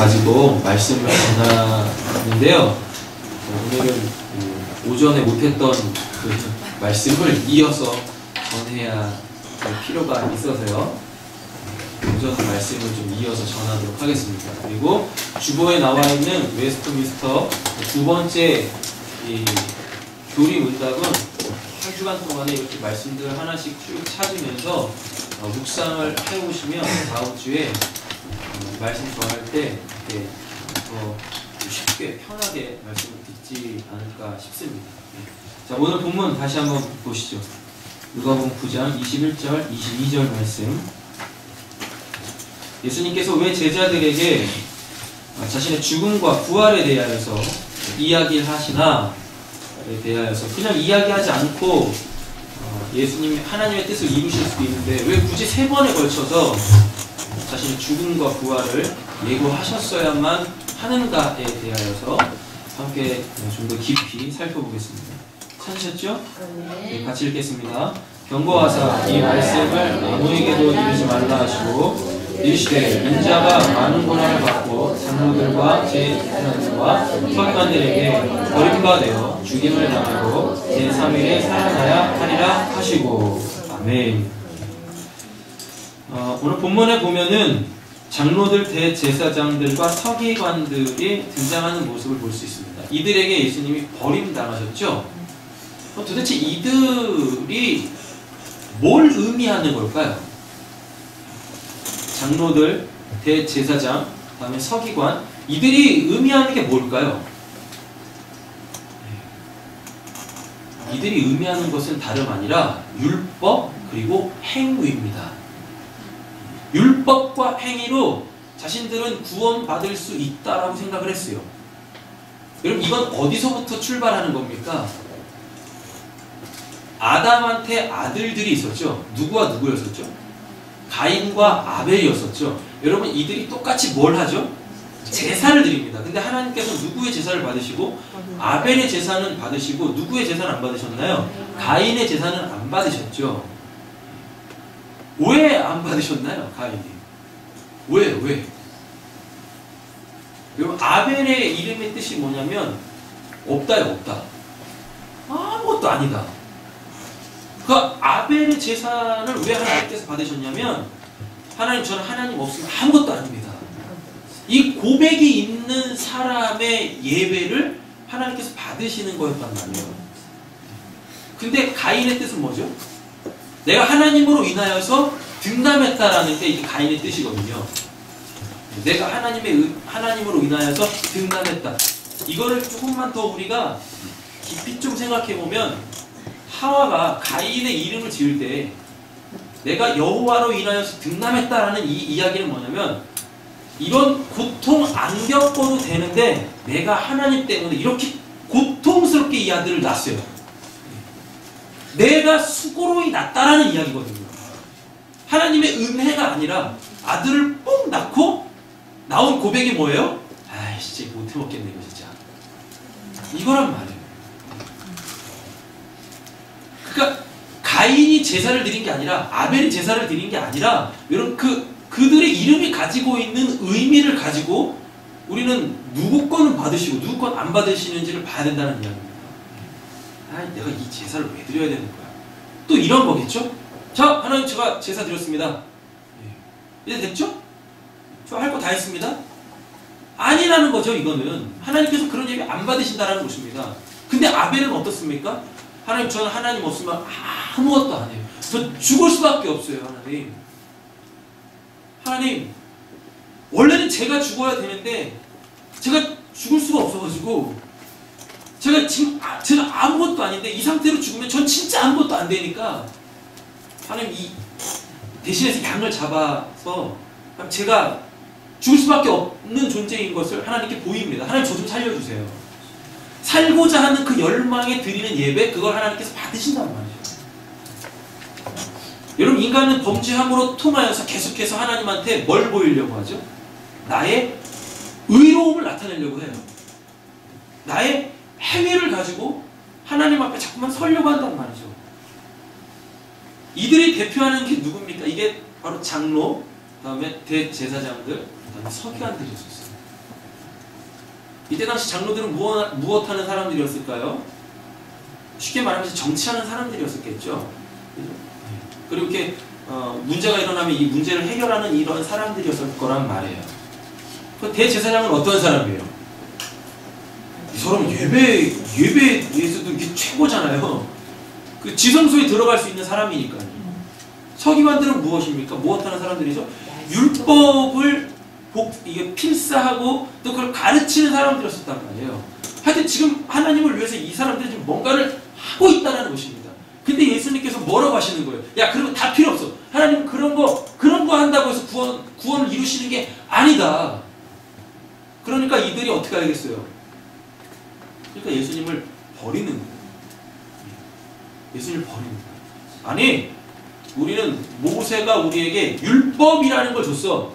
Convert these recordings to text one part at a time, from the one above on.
가지고 말씀을 전하는데요. 오늘은 오전에 못했던 그 말씀을 이어서 전해야 할 필요가 있어서요. 오전 말씀을 좀 이어서 전하도록 하겠습니다. 그리고 주보에 나와 있는 웨스트민스터 두 번째 이 교리 문답은 한 주간 동안에 이렇게 말씀들을 하나씩 쭉 찾으면서 묵상을 해오시면 다음 주에 말씀 전할 때 더 쉽게 편하게 말씀을 듣지 않을까 싶습니다. 자, 오늘 본문 다시 한번 보시죠. 누가복음 9장 21절 22절 말씀. 예수님께서 왜 제자들에게 자신의 죽음과 부활에 대하여서 이야기를 하시나에 대하여서 그냥 이야기하지 않고 예수님이 하나님의 뜻을 이루실 수도 있는데 왜 굳이 세 번에 걸쳐서 자신의 죽음과 부활을 예고하셨어야만 하는가에 대하여서 함께 좀 더 깊이 살펴보겠습니다. 찾으셨죠? 네, 같이 읽겠습니다. 경고하사 이 말씀을 아무에게도 이르지 말라 하시고 이르시되 인자가 많은 고난을 받고 장로들과 제사장들과 서기관들에게 버림받아 죽임을 당하고 제3일에 살아나야 하리라 하시고. 아멘. 오늘 본문에 보면은 장로들, 대제사장들과 서기관들이 등장하는 모습을 볼 수 있습니다. 이들에게 예수님이 버림당하셨죠? 도대체 이들이 뭘 의미하는 걸까요? 장로들, 대제사장, 다음에 서기관, 이들이 의미하는 게 뭘까요? 이들이 의미하는 것은 다름 아니라 율법 그리고 행위입니다. 율법과 행위로 자신들은 구원받을 수 있다라고 생각을 했어요. 여러분, 이건 어디서부터 출발하는 겁니까? 아담한테 아들들이 있었죠. 누구와 누구였었죠? 가인과 아벨이었었죠. 여러분, 이들이 똑같이 뭘 하죠? 제사를 드립니다. 근데 하나님께서 누구의 제사를 받으시고 아벨의 제사는 받으시고 누구의 제사는 안 받으셨나요? 가인의 제사는 안 받으셨죠. 왜 안 받으셨나요? 가인이. 왜? 여러분, 아벨의 이름의 뜻이 뭐냐면 없다요, 없다. 아무것도 아니다. 그 아벨의 제사를 왜 하나님께서 받으셨냐면 하나님, 저는 하나님 없으면 아무것도 아닙니다. 이 고백이 있는 사람의 예배를 하나님께서 받으시는 거였단 말이에요. 근데 가인의 뜻은 뭐죠? 내가 하나님으로 인하여서 등남했다라는 게 이게 가인의 뜻이거든요. 내가 하나님으로 인하여서 등남했다. 이거를 조금만 더 우리가 깊이 좀 생각해보면 하와가 가인의 이름을 지을 때 내가 여호와로 인하여서 등남했다라는 이 이야기는 뭐냐면 이런 고통 안 겪어도 되는데 내가 하나님 때문에 이렇게 고통스럽게 이 아들을 낳았어요. 내가 수고로이 낳았다라는 이야기거든요. 하나님의 은혜가 아니라 아들을 뽕 낳고 나온 고백이 뭐예요? 아이씨, 못해 먹겠네 이거 진짜. 이거란 말이에요. 그러니까 가인이 제사를 드린 게 아니라 아벨이 제사를 드린 게 아니라 여러분 그들의 이름이 가지고 있는 의미를 가지고 우리는 누구 거는 받으시고 누구 건 안 받으시는지를 봐야 된다는 이야기입니다. 내가 이 제사를 왜 드려야 되는 거야? 또 이런 거겠죠? 자, 하나님 제가 제사 드렸습니다. 이제 됐죠? 저 할 거 다 했습니다. 아니라는 거죠. 이거는 하나님께서 그런 예배 안 받으신다라는 것입니다. 근데 아벨은 어떻습니까? 하나님, 저는 하나님 없으면 아무것도 안 해요. 저 죽을 수밖에 없어요. 하나님, 원래는 제가 죽어야 되는데 제가 죽을 수가 없어가지고 제가 아무것도 아닌데 이 상태로 죽으면 전 진짜 아무것도 안 되니까 하나님 이 대신해서 양을 잡아서 제가 죽을 수밖에 없는 존재인 것을 하나님께 보입니다. 하나님, 저 좀 살려주세요. 살고자 하는 그 열망에 드리는 예배, 그걸 하나님께서 받으신단 말이죠. 여러분, 인간은 범죄함으로 통하여서 계속해서 하나님한테 뭘 보이려고 하죠? 나의 의로움을 나타내려고 해요. 나의 행위를 가지고 하나님 앞에 자꾸만 서려고 한단 말이죠. 이들이 대표하는 게 누굽니까? 이게 바로 장로, 그 다음에 대제사장들, 그 다음에 서기관들이었어요. 이때 당시 장로들은 무엇 하는 사람들이었을까요? 쉽게 말하면 정치하는 사람들이었었겠죠. 그리고 이렇게 문제가 일어나면 이 문제를 해결하는 이런 사람들이었을 거란 말이에요. 그 대제사장은 어떤 사람이에요? 이 사람은 예배에서도 이게 최고잖아요. 그 지성소에 들어갈 수 있는 사람이니까요. 서기관들은 무엇입니까? 무엇 하는 사람들이죠? 율법을 이게 필사하고 또 그걸 가르치는 사람들이었단 말이에요. 하여튼 지금 하나님을 위해서 이 사람들이 지금 뭔가를 하고 있다는 것입니다. 근데 예수님께서 뭐라고 하시는 거예요? 야, 그런 거 다 필요 없어. 하나님 그런 거 한다고 해서 구원을 이루시는 게 아니다. 그러니까 이들이 어떻게 알겠어요? 그러니까 예수님을 버리는 거예요. 예수님을 버리는 거예요. 아니, 우리는 모세가 우리에게 율법이라는 걸 줬어.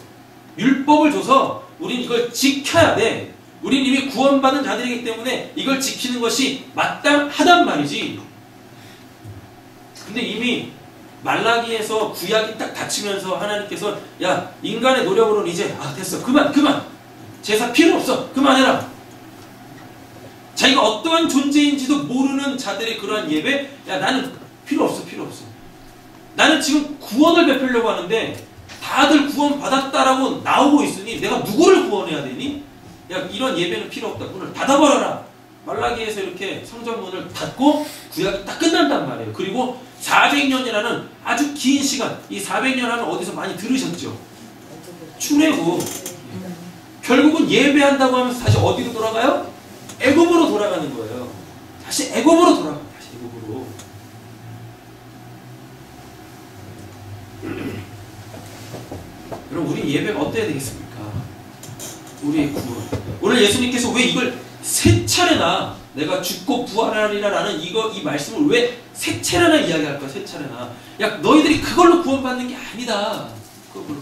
율법을 줘서 우린 이걸 지켜야 돼. 우린 이미 구원받은 자들이기 때문에 이걸 지키는 것이 마땅하단 말이지. 근데 이미 말라기에서 구약이 딱 닫히면서 하나님께서 야, 인간의 노력으로는 이제 됐어. 그만. 제사 필요 없어. 그만해라. 자기가 어떠한 존재인지도 모르는 자들의 그러한 예배, 야, 나는 필요 없어. 나는 지금 구원을 베풀려고 하는데 다들 구원받았다라고 나오고 있으니 내가 누구를 구원해야 되니? 야, 이런 예배는 필요 없다. 문을 닫아버려라. 말라기에서 이렇게 성전문을 닫고 구약이 딱 끝난단 말이에요. 그리고 400년이라는 아주 긴 시간, 이 400년 하면 어디서 많이 들으셨죠? 출애굽. 결국은 예배한다고 하면서 다시 어디로 돌아가요? 애굽으로 돌아가는 거예요. 다시 애굽으로 돌아가요. 다시 애굽으로. 여러분, 우리 예배가 어때야 되겠습니까? 우리의 구원. 오늘 예수님께서 왜 이걸 세 차례나 내가 죽고 부활하리라 라는 이 말씀을 왜 세 차례나 이야기할까? 세 차례나. 야, 너희들이 그걸로 구원받는 게 아니다. 그걸로.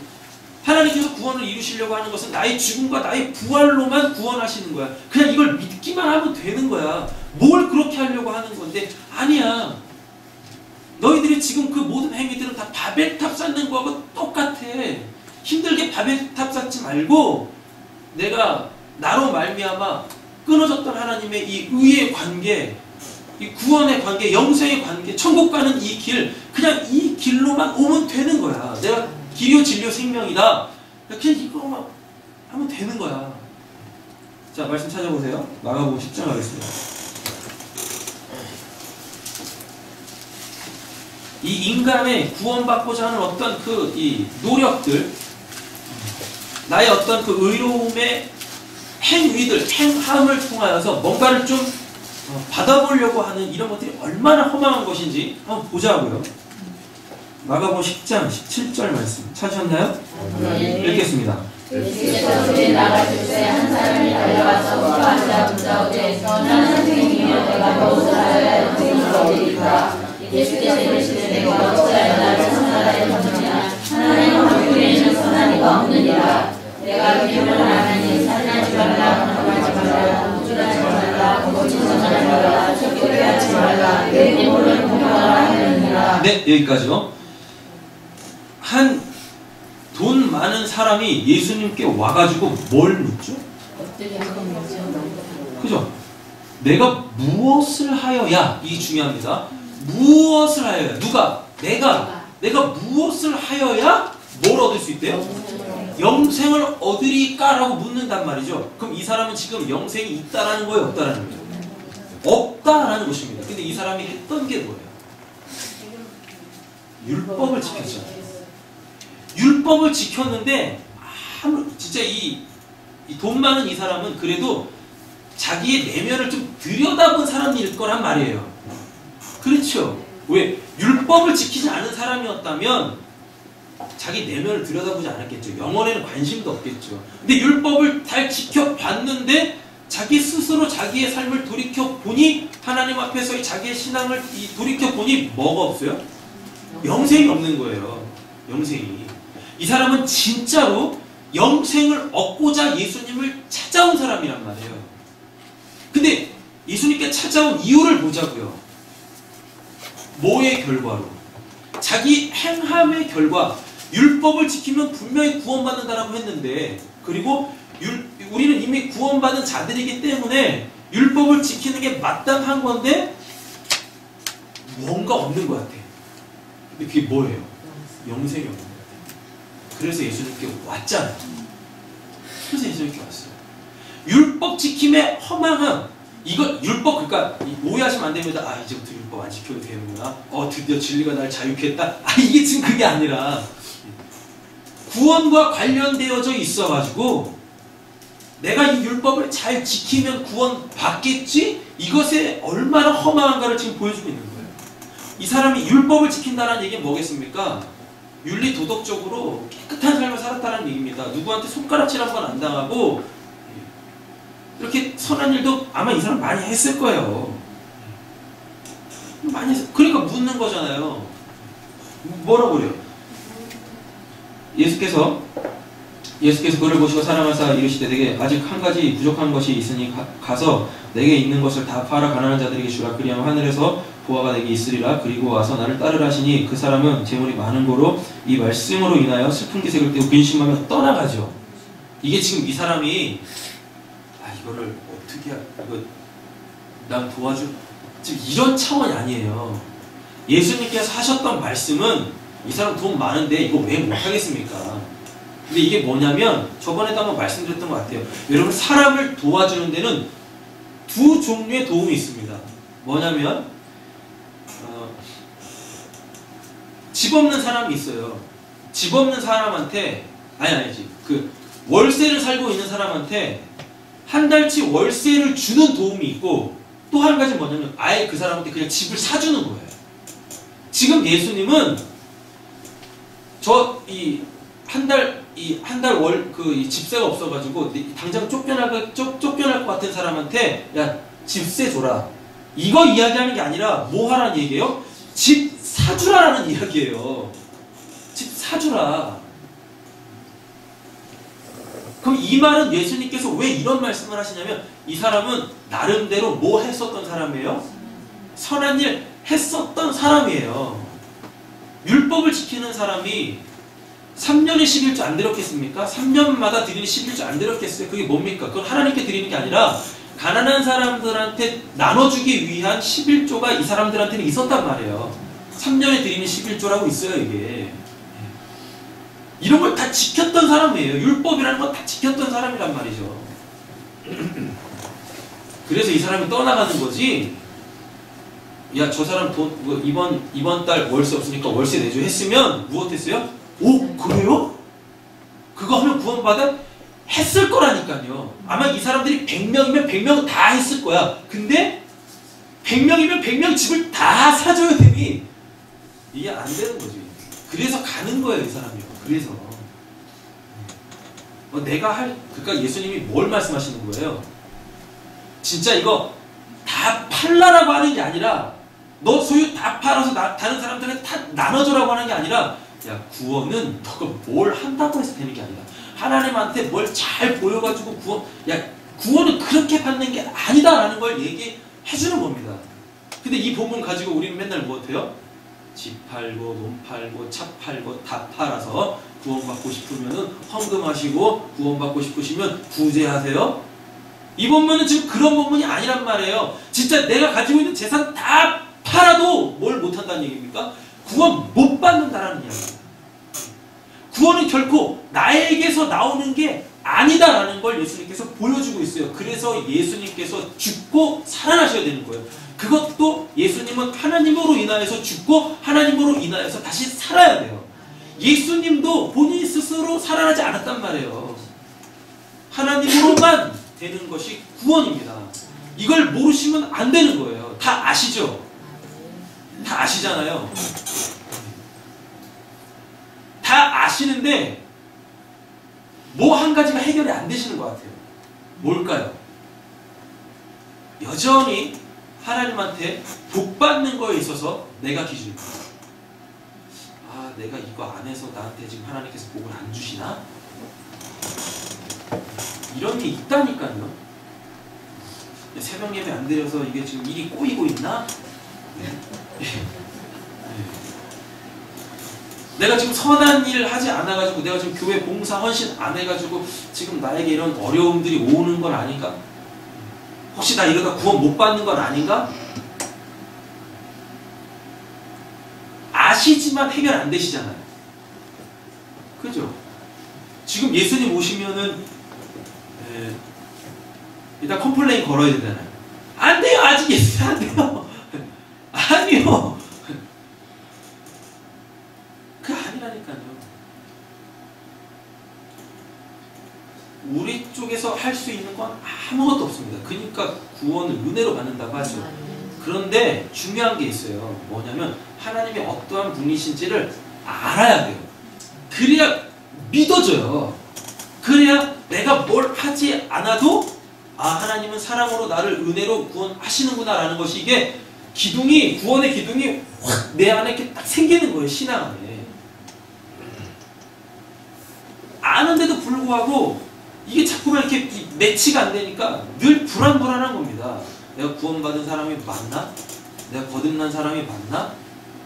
하나님께서 구원을 이루시려고 하는 것은 나의 죽음과 나의 부활로만 구원하시는 거야. 그냥 이걸 믿기만 하면 되는 거야. 뭘 그렇게 하려고 하는 건데 아니야. 너희들이 지금 그 모든 행위들은 다 바벨탑 쌓는 거하고 똑같아. 힘들게 바벨탑 쌓지 말고 내가 나로 말미암아 끊어졌던 하나님의 이 의의 관계, 이 구원의 관계, 영생의 관계, 천국 가는 이 길, 그냥 이 길로만 오면 되는 거야. 내가 길이요 진리요 생명이다. 그냥 이거만 하면 되는 거야. 자, 말씀 찾아보세요. 마가복음 10장 가겠습니다. 이 인간의 구원받고자 하는 어떤 이 노력들, 나의 어떤 그 의로움의 행위들, 행함을 통하여서 뭔가를 좀 받아보려고 하는 이런 것들이 얼마나 허망한 것인지 한번 보자고요. 마가복음 10장 17절 말씀 찾으셨나요? 네. 읽겠습니다. 예수께서 그의 나라 주세 한 사람이 달려와서 묻고 앉아 문자오되 선한 선생님이여 내가 무엇을 하여야 영생을 얻으리까? 예수께서 이르시되 내가 어찌하여 나를 선하라 여기느냐? 하나님 얼굴에는 선한 이가 없느니라. 내가 비밀을 하나니 살인하지 말라, 강하지 말라, 우쭐하지 말라, 거짓말하지 말라, 척결하지 하지 말라, 내 이모를 공경하라 하느니라. 네, 여기까지요. 한 돈 많은 사람이 예수님께 와가지고 뭘 묻죠? 그죠? 내가 무엇을 하여야, 이게 중요합니다. 무엇을 하여야, 누가? 내가 무엇을 하여야 뭘 얻을 수 있대요? 영생을 얻으리까라고 묻는단 말이죠. 그럼 이 사람은 지금 영생이 있다라는 거예요, 없다라는 거예요? 없다라는 것입니다. 근데 이 사람이 했던 게 뭐예요? 율법을 지켰잖아요. 율법을 지켰는데 진짜 이 돈 많은 이 사람은 그래도 자기의 내면을 좀 들여다본 사람일 거란 말이에요. 그렇죠? 왜? 율법을 지키지 않은 사람이었다면 자기 내면을 들여다보지 않았겠죠. 영혼에는 관심도 없겠죠. 근데 율법을 잘 지켜봤는데 자기 스스로 자기의 삶을 돌이켜보니 하나님 앞에서의 자기의 신앙을 돌이켜보니 뭐가 없어요? 영생이 없는 거예요. 영생이. 이 사람은 진짜로 영생을 얻고자 예수님을 찾아온 사람이란 말이에요. 근데 예수님께 찾아온 이유를 보자고요. 뭐의 결과로? 자기 행함의 결과. 율법을 지키면 분명히 구원받는다라고 했는데, 그리고 우리는 이미 구원받은 자들이기 때문에 율법을 지키는 게 마땅한 건데 뭔가 없는 것 같아. 근데 그게 뭐예요? 영생이 없는 것 같아. 그래서 예수님께 왔잖아요. 그래서 예수님께 왔어요. 율법 지킴의 허망함. 이거 율법, 그러니까 오해하시면 안 됩니다. 아, 이제부터 율법 안 지켜도 되는구나. 드디어 진리가 날 자유케 했다. 이게 지금 그게 아니라 구원과 관련되어져 있어가지고 내가 이 율법을 잘 지키면 구원 받겠지? 이것에 얼마나 허망한가를 지금 보여주고 있는 거예요. 이 사람이 율법을 지킨다는 얘기는 뭐겠습니까? 윤리 도덕적으로 깨끗한 삶을 살았다는 얘기입니다. 누구한테 손가락질 한 번 안 당하고 이렇게 선한 일도 아마 이 사람 많이 했을 거예요. 많이 했을, 그러니까 묻는 거잖아요. 뭐라고 그래요? 예수께서 그를 보시고 사랑하사 이르시되 내게 아직 한 가지 부족한 것이 있으니 가서 내게 있는 것을 다 팔아 가난한 자들에게 주라. 그리하면 하늘에서 보화가 내게 있으리라. 그리고 와서 나를 따르라 하시니 그 사람은 재물이 많은 고로 이 말씀으로 인하여 슬픈 기색을 띠고 근심하며 떠나가죠. 이게 지금 이 사람이 이거를 어떻게 이거 난 도와줄 지금 이런 차원이 아니에요. 예수님께서 하셨던 말씀은 이 사람 돈 많은데 이거 왜 못하겠습니까? 근데 이게 뭐냐면 저번에도 한번 말씀드렸던 것 같아요. 여러분, 사람을 도와주는 데는 두 종류의 도움이 있습니다. 뭐냐면 집 없는 사람이 있어요. 집 없는 사람한테 아니지 그 월세를 살고 있는 사람한테 한 달치 월세를 주는 도움이 있고, 또 한 가지 뭐냐면 아예 그 사람한테 그냥 집을 사주는 거예요. 지금 예수님은 한 달 집세가 없어가지고 당장 쫓겨날 것 같은 사람한테 야, 집세 줘라, 이거 이야기하는 게 아니라 뭐 하라는 얘기예요? 집 사주라라는 이야기예요. 집 사주라. 그럼 이 말은 예수님께서 왜 이런 말씀을 하시냐면 이 사람은 나름대로 뭐 했었던 사람이에요? 선한 일 했었던 사람이에요. 율법을 지키는 사람이 3년에 11조 안 드렸겠습니까? 3년마다 드리는 11조 안 드렸겠어요? 그게 뭡니까? 그건 하나님께 드리는 게 아니라 가난한 사람들한테 나눠주기 위한 11조가 이 사람들한테는 있었단 말이에요. 3년에 드리는 11조라고 있어요, 이게. 이런 걸 다 지켰던 사람이에요. 율법이라는 건 다 지켰던 사람이란 말이죠. 그래서 이 사람이 떠나가는 거지. 야, 저 사람 돈 이번 달 월세 없으니까 월세 내줘 했으면 무엇했어요? 오, 그래요? 그거 하면 구원받아? 했을 거라니까요. 아마 이 사람들이 100명이면 100명 다 했을 거야. 근데 100명이면 100명 집을 다 사줘야 되니 이게 안 되는 거지. 그래서 가는 거예요, 이 사람이요. 그래서 그러니까 예수님이 뭘 말씀하시는 거예요? 진짜 이거 다 팔라라고 하는 게 아니라 너 소유 다 팔아서 다른 사람들한테 다 나눠줘라고 하는 게 아니라, 야, 구원은 너가 뭘 한다고 해서 되는 게 아니라 하나님한테 뭘 잘 보여가지고 구원은 그렇게 받는 게 아니다라는 걸 얘기해 주는 겁니다. 근데 이 본문 가지고 우리는 맨날 무엇해요? 집 팔고 논 팔고 차 팔고 다 팔아서 구원받고 싶으면은 헌금하시고 구원받고 싶으시면 구제하세요. 이 본문은 지금 그런 본문이 아니란 말이에요. 진짜 내가 가지고 있는 재산 다 팔아도 뭘 못한다는 얘기입니까? 구원 못 받는다라는 이야기입니다. 구원은 결코 나에게서 나오는 게 아니다라는 걸 예수님께서 보여주고 있어요. 그래서 예수님께서 죽고 살아나셔야 되는 거예요. 그것도 예수님은 하나님으로 인하여서 죽고 하나님으로 인하여서 다시 살아야 돼요. 예수님도 본인 스스로 살아나지 않았단 말이에요. 하나님으로만 되는 것이 구원입니다. 이걸 모르시면 안 되는 거예요. 다 아시죠? 다 아시잖아요. 다 아시는데 뭐 한 가지가 해결이 안 되시는 것 같아요. 뭘까요? 여전히 하나님한테 복 받는 거에 있어서 내가 기준이다. 아, 내가 이거 안 해서 나한테 지금 하나님께서 복을 안 주시나? 이런 게 있다니까요. 새벽 예배 안 드려서 이게 지금 일이 꼬이고 있나? 네. 내가 지금 선한 일을 하지 않아가지고 내가 지금 교회 봉사 헌신 안 해가지고 지금 나에게 이런 어려움들이 오는 건 아닌가? 혹시 나 이러다 구원 못 받는 건 아닌가? 아시지만 해결 안 되시잖아요. 그죠? 지금 예수님 오시면은 일단 컴플레인 걸어야 되잖아요. 안 돼요! 아직 예수님 안 돼요! 아니요! 그 아니라니까요. 우리 쪽에서 할 수 있는 건 아무것도 없습니다. 그러니까 구원을 은혜로 받는다고 하죠. 그런데 중요한 게 있어요. 뭐냐면 하나님이 어떠한 분이신지를 알아야 돼요. 그래야 믿어져요. 그래야 내가 뭘 하지 않아도 하나님은 사랑으로 나를 은혜로 구원하시는구나 라는 것이 이게 기둥이, 구원의 기둥이 확 내 안에 이렇게 딱 생기는 거예요. 신앙 안에. 아는데도 불구하고 이게 자꾸만 이렇게 매치가 안 되니까 늘 불안불안한 겁니다. 내가 구원받은 사람이 맞나? 내가 거듭난 사람이 맞나?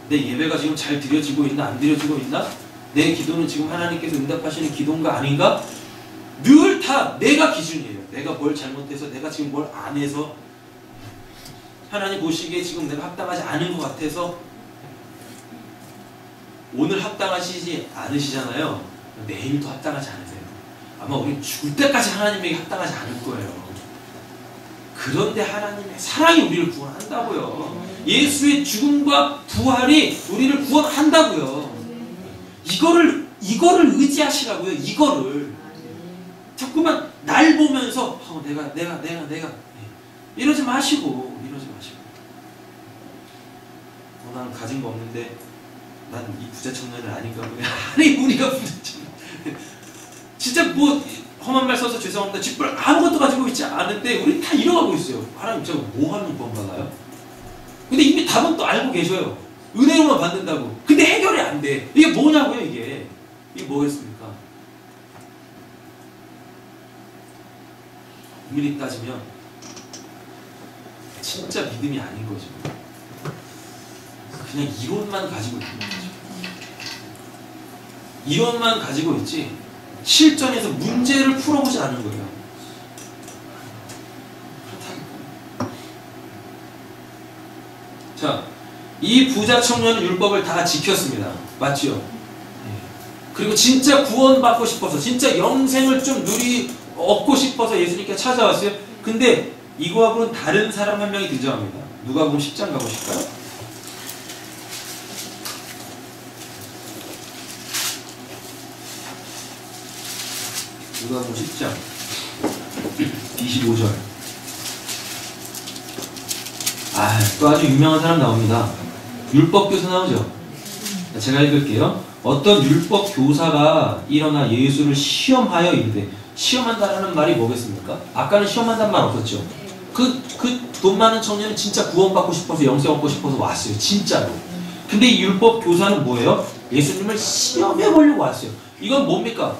내 예배가 지금 잘 드려지고 있나? 안 드려지고 있나? 내 기도는 지금 하나님께서 응답하시는 기도인가 아닌가? 늘 다 내가 기준이에요. 내가 뭘 잘못해서, 내가 지금 뭘 안 해서, 하나님 보시기에 지금 내가 합당하지 않은 것 같아서. 오늘 합당하시지 않으시잖아요. 내일도 합당하지 않으세요. 아마 우리 죽을 때까지 하나님에게 합당하지 않을 거예요. 그런데 하나님의 사랑이 우리를 구원한다고요. 예수의 죽음과 부활이 우리를 구원한다고요. 이거를 의지하시라고요. 이거를. 자꾸만 날 보면서 내가 이러지 마시고. 나는 가진 거 없는데 난 이 부자 청년은 아닌가 보네. 아니 우리가 부자 청년. 진짜 뭐 험한 말 써서 죄송합니다. 쥐뿔 아무것도 가지고 있지 않은데 우리 다 잃어가고 있어요. 하나님 제가 뭐 하면 구원 받아요? 근데 이미 답은 또 알고 계셔요. 은혜로만 받는다고. 근데 해결이 안 돼. 이게 뭐냐고요 이게. 이게 뭐겠습니까? 엄밀히 따지면 진짜 믿음이 아닌 거죠. 그냥 이론만 가지고 있는 거죠. 이론만 가지고 있지 실전에서 문제를 풀어보지 않은 거예요. 자, 이 부자 청년은 율법을 다 지켰습니다. 맞죠? 그리고 진짜 구원받고 싶어서, 진짜 영생을 좀 얻고 싶어서 예수님께 찾아왔어요. 근데 이거하고는 다른 사람 한 명이 등장합니다. 누가복음 10장 가보실까요? 누가복음 10장 25절. 또 아주 유명한 사람 나옵니다. 율법 교사 나오죠. 제가 읽을게요. 어떤 율법 교사가 일어나 예수를 시험하여 이르되, 시험한다라는 말이 뭐겠습니까? 아까는 시험한다는 말 없었죠. 그 돈 많은 청년은 진짜 구원받고 싶어서, 영생 얻고 싶어서 왔어요. 진짜로. 근데 이 율법 교사는 뭐예요? 예수님을 시험해 보려고 왔어요. 이건 뭡니까?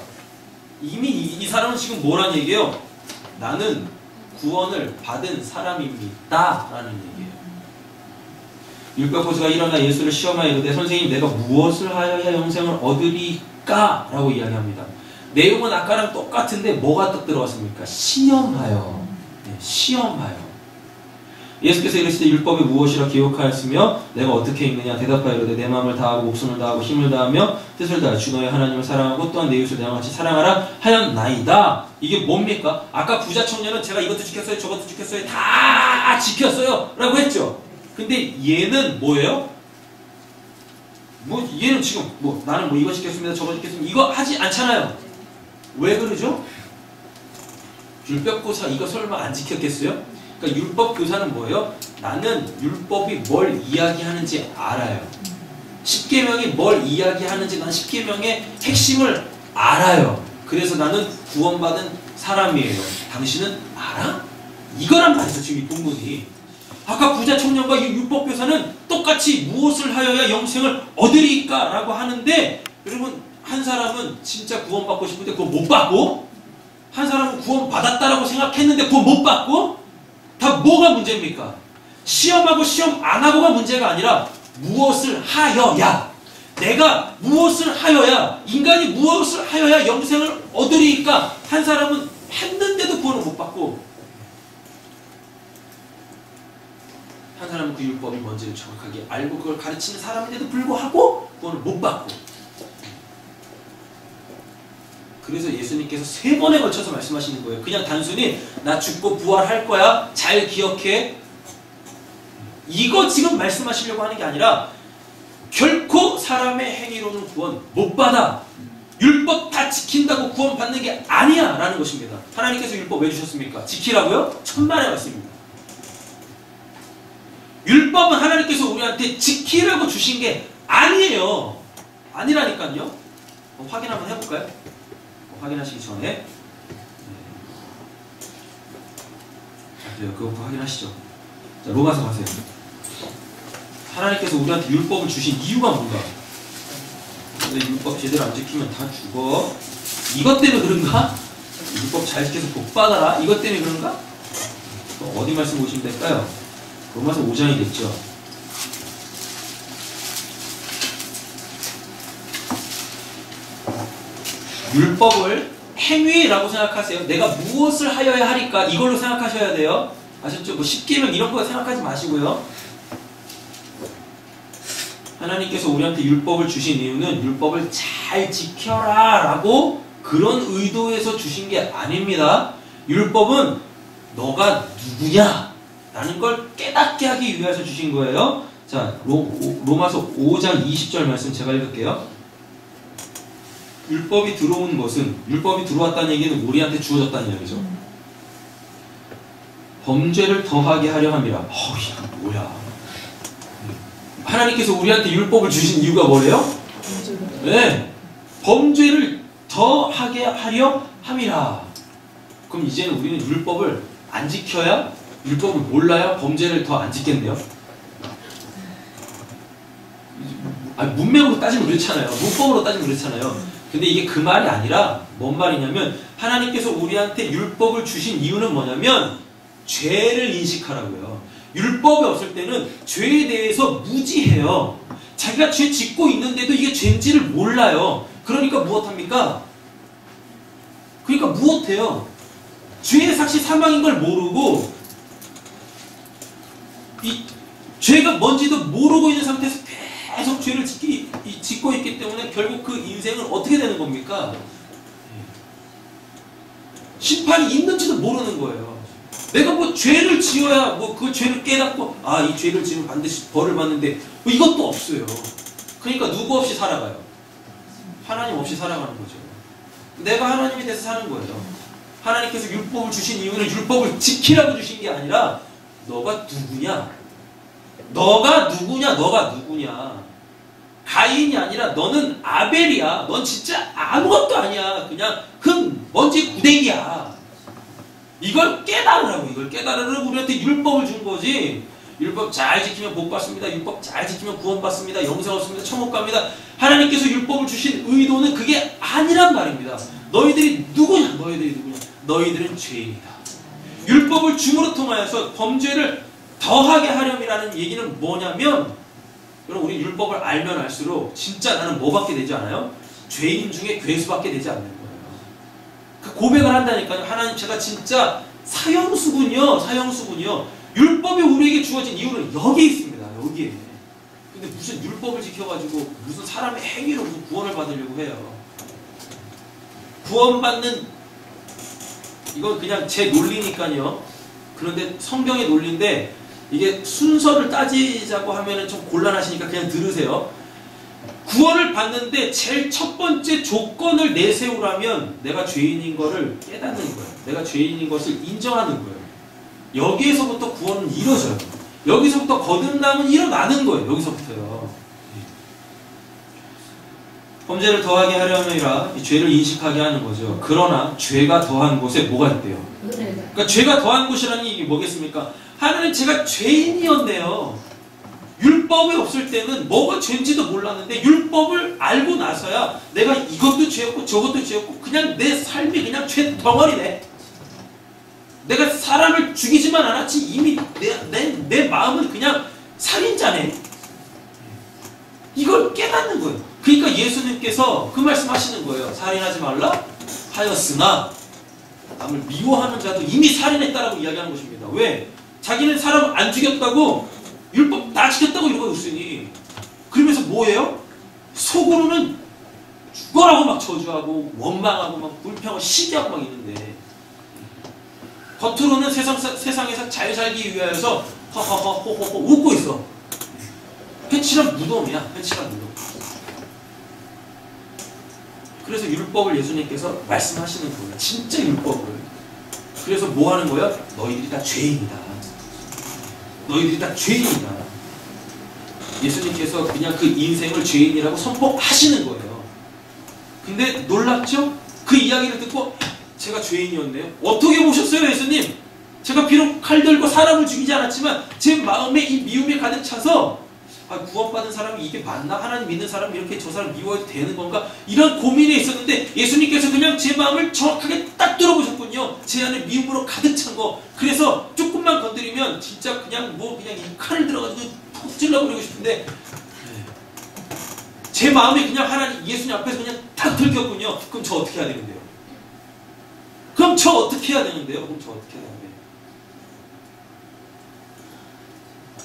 이미 이 사람은 지금 뭐란 얘기예요? 나는 구원을 받은 사람입니다 라는 얘기예요. 율법 교사가 일어나 예수를 시험하여 이르되, 선생님 내가 무엇을 하여야 영생을 얻으리까? 라고 이야기합니다. 내용은 아까랑 똑같은데 뭐가 또 들어왔습니까? 시험하여. 시험하여. 예수께서 이르시되 율법이 무엇이라 기억하였으며 내가 어떻게 읽느냐? 대답하여 이르되 내 마음을 다하고 목숨을 다하고 힘을 다하며 뜻을 다하여 주 너의 하나님을 사랑하고 또한 내 이웃을 내와 같이 사랑하라 하였나이다. 이게 뭡니까? 아까 부자 청년은 제가 이것도 지켰어요, 저것도 지켰어요, 다 지켰어요 라고 했죠. 근데 얘는 뭐예요? 얘는 지금 나는 이거 지켰습니다, 저거 지켰습니다, 이거 하지 않잖아요. 왜 그러죠? 율법 교사 이거 설마 안 지켰겠어요? 그러니까 율법 교사는 뭐예요? 나는 율법이 뭘 이야기하는지 알아요. 십계명이 뭘 이야기하는지 난 십계명의 핵심을 알아요. 그래서 나는 구원받은 사람이에요. 당신은 알아? 이거란 말이죠. 지금 이 본문이. 아까 부자 청년과 이 율법 교사는 똑같이 무엇을 하여야 영생을 얻으리까? 라고 하는데, 여러분, 한 사람은 진짜 구원받고 싶은데 그거 못 받고, 한 사람은 구원받았다라고 생각했는데 그거 못 받고, 다 뭐가 문제입니까? 시험하고 시험 안 하고가 문제가 아니라 무엇을 하여야, 내가 무엇을 하여야, 인간이 무엇을 하여야 영생을 얻으리까? 한 사람은 했는데도 구원을 못 받고, 한 사람은 그 율법이 뭔지를 정확하게 알고 그걸 가르치는 사람인데도 불구하고 구원을 못 받고. 그래서 예수님께서 3번에 걸쳐서 말씀하시는 거예요. 그냥 단순히 나 죽고 부활할 거야, 잘 기억해, 이거 지금 말씀하시려고 하는 게 아니라 결코 사람의 행위로는 구원 못 받아, 율법 다 지킨다고 구원 받는 게 아니야 라는 것입니다. 하나님께서 율법 왜 주셨습니까? 지키라고요? 천만의 말씀입니다. 율법은 하나님께서 우리한테 지키라고 주신 게 아니에요. 아니라니까요. 확인 한번 해볼까요? 확인하시기 전에 자, 그것부터 확인하시죠. 자, 로마서 가세요. 하나님께서 우리한테 율법을 주신 이유가 뭔가? 근데 율법 제대로 안 지키면 다 죽어. 이것 때문에 그런가? 율법 잘 지켜서 복 받아라. 이것 때문에 그런가? 어디 말씀 보시면 될까요? 로마서 5장이 됐죠. 율법을 행위라고 생각하세요. 내가 무엇을 하여야 하리까? 이걸로 생각하셔야 돼요. 아셨죠? 뭐 10계명 이런 거 생각하지 마시고요. 하나님께서 우리한테 율법을 주신 이유는 율법을 잘 지켜라 라고 그런 의도에서 주신 게 아닙니다. 율법은 너가 누구냐 라는 걸 깨닫게 하기 위해서 주신 거예요. 자, 로마서 5장 20절 말씀 제가 읽을게요. 율법이 들어온 것은, 율법이 들어왔다는 얘기는 우리한테 주어졌다는 얘기죠. 범죄를 더하게 하려 함이라. 이거 뭐야? 하나님께서 우리한테 율법을 주신 이유가 뭐래요? 네, 범죄를 더하게 하려 함이라. 그럼 이제는 우리는 율법을 안 지켜야, 율법을 몰라야 범죄를 더 안 짓겠네요. 문맥으로 따지면 그렇잖아요. 문법으로 따지면 그렇잖아요. 근데 이게 그 말이 아니라 뭔 말이냐면, 하나님께서 우리한테 율법을 주신 이유는 뭐냐면 죄를 인식하라고요. 율법이 없을 때는 죄에 대해서 무지해요. 자기가 죄 짓고 있는데도 이게 죄인지를 몰라요. 그러니까 무엇합니까? 그러니까 무엇해요? 죄의 삭시 사망인 걸 모르고, 이 죄가 뭔지도 모르고 있는 상태에서 계속 죄를 짓고 있기 때문에 결국 그 인생은 어떻게 되는 겁니까? 심판이 있는지도 모르는 거예요. 내가 뭐 죄를 지어야 뭐 그 죄를 깨닫고, 이 죄를 지으면 반드시 벌을 받는데 뭐 이것도 없어요. 그러니까 누구 없이 살아가요? 하나님 없이 살아가는 거죠. 내가 하나님이 돼서 사는 거예요. 하나님께서 율법을 주신 이유는 율법을 지키라고 주신 게 아니라 너가 누구냐? 너가 누구냐? 너가 누구냐? 가인이 아니라 너는 아벨이야. 넌 진짜 아무것도 아니야. 그냥 흙, 먼지, 구데기야. 이걸 깨달으라고. 이걸 깨달으라고 우리한테 율법을 준 거지. 율법 잘 지키면 복 받습니다. 율법 잘 지키면 구원 받습니다. 영생 얻습니다. 천국 갑니다. 하나님께서 율법을 주신 의도는 그게 아니란 말입니다. 너희들이 누구냐? 너희들이 누구냐? 너희들은 죄인이다. 율법을 줌으로 통하여서 범죄를 더하게 하렴이라는 얘기는 뭐냐면, 여러분, 우리 율법을 알면 알수록 진짜 나는 뭐 받게 되지 않아요? 죄인 중에 괴수받게 되지 않는 거예요. 그 고백을 한다니까요. 하나님, 제가 진짜 사형수군요. 사형수군요. 율법이 우리에게 주어진 이유는 여기에 있습니다. 여기에. 근데 무슨 율법을 지켜가지고 무슨 사람의 행위로 무슨 구원을 받으려고 해요. 구원받는, 이건 그냥 제 논리니까요. 그런데 성경의 논리인데 이게 순서를 따지자고 하면은 좀 곤란하시니까 그냥 들으세요. 구원을 받는데 제일 첫 번째 조건을 내세우라면 내가 죄인인 거를 깨닫는 거예요. 내가 죄인인 것을 인정하는 거예요. 여기에서부터 구원은 이루어져요. 여기서부터 거듭남은 일어나는 거예요. 여기서부터요. 범죄를 더하게 하려면이라 이 죄를 인식하게 하는 거죠. 그러나 죄가 더한 곳에 뭐가 있대요? 그러니까 죄가 더한 곳이라는 얘기 뭐겠습니까? 하나님, 제가 죄인이었네요. 율법이 없을 때는 뭐가 죄인지도 몰랐는데 율법을 알고 나서야 내가 이것도 죄였고 저것도 죄였고 그냥 내 삶이 그냥 죄 덩어리네. 내가 사람을 죽이지만 않았지 이미 내 마음은 그냥 살인자네. 이걸 깨닫는 거예요. 그러니까 예수님께서 그 말씀하시는 거예요. 살인하지 말라 하였으나 남을 미워하는 자도 이미 살인했다라고 이야기하는 것입니다. 왜? 자기는 사람 안 죽였다고 율법 다 지켰다고 이러고 있으니 그러면서 뭐예요? 속으로는 죽어라고 막 저주하고 원망하고 막 불평하고 시기하고 막 있는데 겉으로는 세상에서 잘 살기 위하여서 허허허 호호호 웃고 있어. 회칠한 무덤이야. 회칠한 무덤. 그래서 율법을 예수님께서 말씀하시는 거예요. 진짜 율법을. 그래서 뭐 하는 거야? 너희들이 다 죄인이다. 너희들이 다 죄인이다. 예수님께서 그냥 그 인생을 죄인이라고 선포하시는 거예요. 근데 놀랍죠? 그 이야기를 듣고 제가 죄인이었네요. 어떻게 보셨어요, 예수님? 제가 비록 칼 들고 사람을 죽이지 않았지만 제 마음에 이 미움이 가득 차서 구원받은 사람이 이게 맞나? 하나님 믿는 사람이 이렇게 저 사람 미워해도 되는 건가? 이런 고민에 있었는데 예수님께서 그냥 제 마음을 정확하게 딱 들어보셨군요. 제 안에 미움으로 가득 찬 거. 그래서 조금만 건드리면 진짜 그냥 그냥 이 칼을 들어가지고 푹 찔러버리고 싶은데 제 마음이 그냥 하나님 예수님 앞에서 그냥 탁 들켰군요. 그럼 저 어떻게 해야 되는데요? 그럼 저 어떻게 해야 되는데요?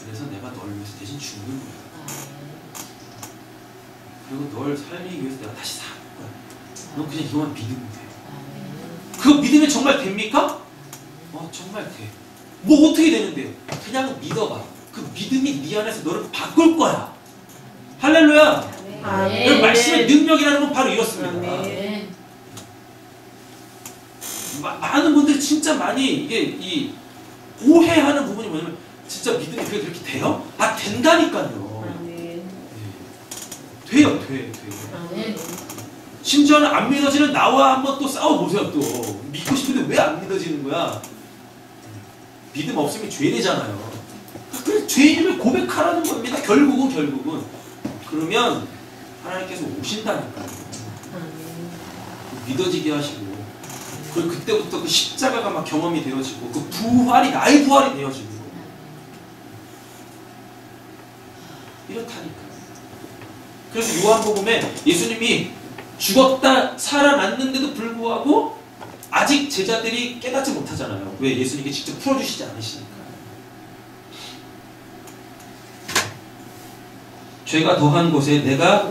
그래서 내가 널 위해서 대신 죽는 거야. 그리고 널 살리기 위해서 내가 다시 사는 거야. 넌 그냥 이것만 믿으면 돼. 그거 믿으면 정말 됩니까? 정말 돼. 뭐 어떻게 되는데요? 그냥 믿어봐. 그 믿음이 네 안에서 너를 바꿀 거야. 할렐루야. 아멘. 말씀의 능력이라는 건 바로 이렇습니다. 아멘. 많은 분들이 진짜 많이 이게 오해하는 부분이 뭐냐면 진짜 믿음이 그렇게 돼요? 된다니까요. 돼요. 심지어는 안 믿어지는 나와 한번 또 싸워보세요. 또 믿고 싶은데 왜 안 믿어지는 거야? 믿음 없으면 죄인이잖아요. 그래서 죄인을 고백하라는 겁니다. 결국은 그러면 하나님께서 오신다니까요. 믿어지게 하시고 그리고 그때부터 그 십자가가 막 경험이 되어지고 그 부활이 나의 부활이 되어지고 이렇다니까요. 그래서 요한복음에 예수님이 죽었다 살아났는데도 불구하고 아직 제자들이 깨닫지 못하잖아요. 왜? 예수님이 직접 풀어주시지 않으시니까. 죄가 더한 곳에 내가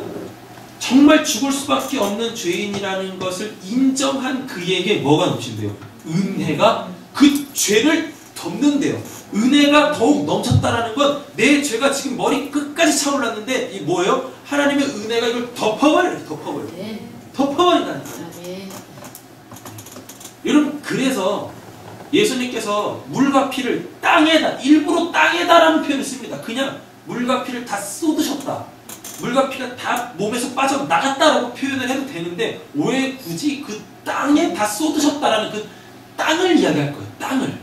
정말 죽을 수밖에 없는 죄인이라는 것을 인정한 그에게 뭐가 넘친대요? 은혜가 그 죄를 덮는데요. 은혜가 더욱 넘쳤다라는 건 내 죄가 지금 머리 끝까지 차올랐는데 이 뭐예요? 하나님의 은혜가 이걸 덮어버린다니까요. 여러분 그래서 예수님께서 물과 피를 땅에다 일부러 땅에다라는 표현을 씁니다. 그냥 물과 피를 다 쏟으셨다. 물과 피가 다 몸에서 빠져나갔다라고 표현을 해도 되는데 왜 굳이 그 땅에 다 쏟으셨다라는 그 땅을 이야기할 거예요. 땅을.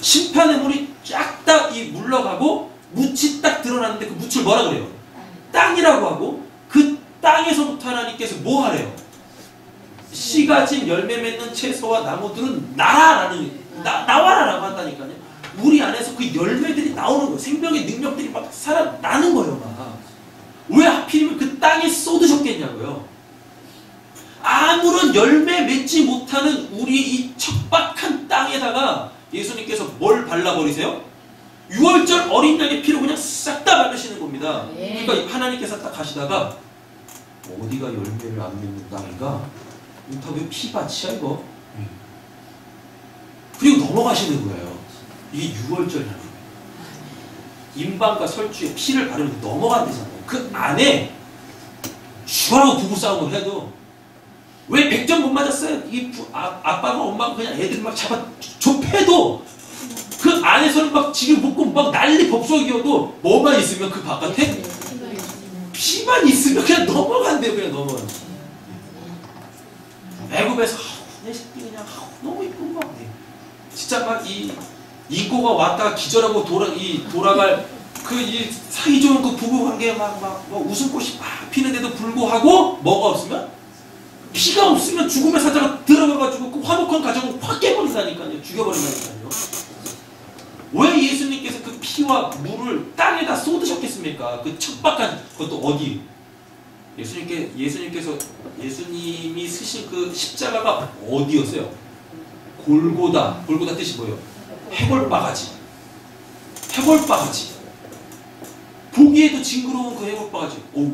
심판의 물이 쫙 다 이 물러가고 묻이 딱 드러났는데 그 묻을 뭐라 그래요? 땅이라고 하고 그 땅에서부터 하나님께서 뭐 하래요? 씨가 진 열매 맺는 채소와 나무들은 나와라라고 한다니까요. 우리 안에서 그 열매들이 나오는 거예요. 생명의 능력들이 막 살아나는 거예요. 막. 왜 하필이면 그 땅에 쏟으셨겠냐고요. 아무런 열매 맺지 못하는 우리 이 척박한 땅에다가 예수님께서 뭘 발라버리세요? 6월절 어린 양의 피로 그냥 싹 다 바르시는 겁니다. 그러니까 하나님께서 딱 가시다가 어디가 열매를 안 맺는 땅인가? 인터뷰 피밭이야 이거. 그리고 넘어가시는 거예요. 이게 6월절이라는 거예요. 임방과 설주에 피를 바르면 넘어간대잖아요. 그 안에 주하고 부부싸움을 해도 왜 100점 못 맞았어요? 아빠가 엄마가 그냥 애들 막 잡아 좁혀도 그 안에서는 막 지금 묶고 막 난리 법석이어도 뭐만 있으면 그 바깥에 피만 있으면 그냥 넘어간대요. 그냥 넘어가. 애굽에서 내 새끼 그냥 너무 이쁜 거 같아. 진짜 막 이 인고가 왔다가 기절하고 돌아갈 그 이 사이 좋은 그 부부 관계 막 웃음꽃이 막 피는데도 불구하고 뭐가 없으면 피가 없으면 죽음의 사자가 들어가가지고 그 화목한 가정을 확 깨버린다니까요. 죽여버린다니까요. 왜 예수님께서 그 피와 물을 땅에다 쏟으셨겠습니까? 그 척박한 그것도 어디? 예수님이 쓰신 그 십자가가 어디였어요? 골고다. 골고다 뜻이 뭐예요? 해골바가지. 해골바가지. 보기에도 징그러운 그 해골바가지. 왜?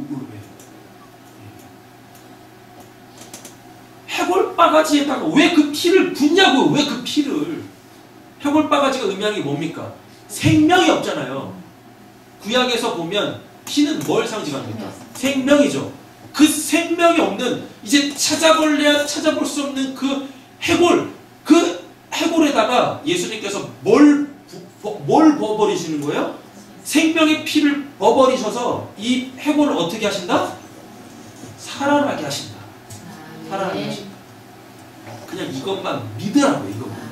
해골바가지에다가 왜 그 피를 붓냐고요? 왜 그 피를? 해골바가지가 의미하는 게 뭡니까? 생명이 없잖아요. 구약에서 보면 피는 뭘 상징합니까? 생명이죠. 그 생명이 없는, 이제 찾아볼래야 찾아볼 수 없는 그 해골에다가 예수님께서 뭘 버버리시는 거예요? 생명의 피를 버버리셔서 이 해골을 어떻게 하신다? 살아나게 하신다. 살아나게 하신다. 그냥 이것만 믿으라고요. 이것만.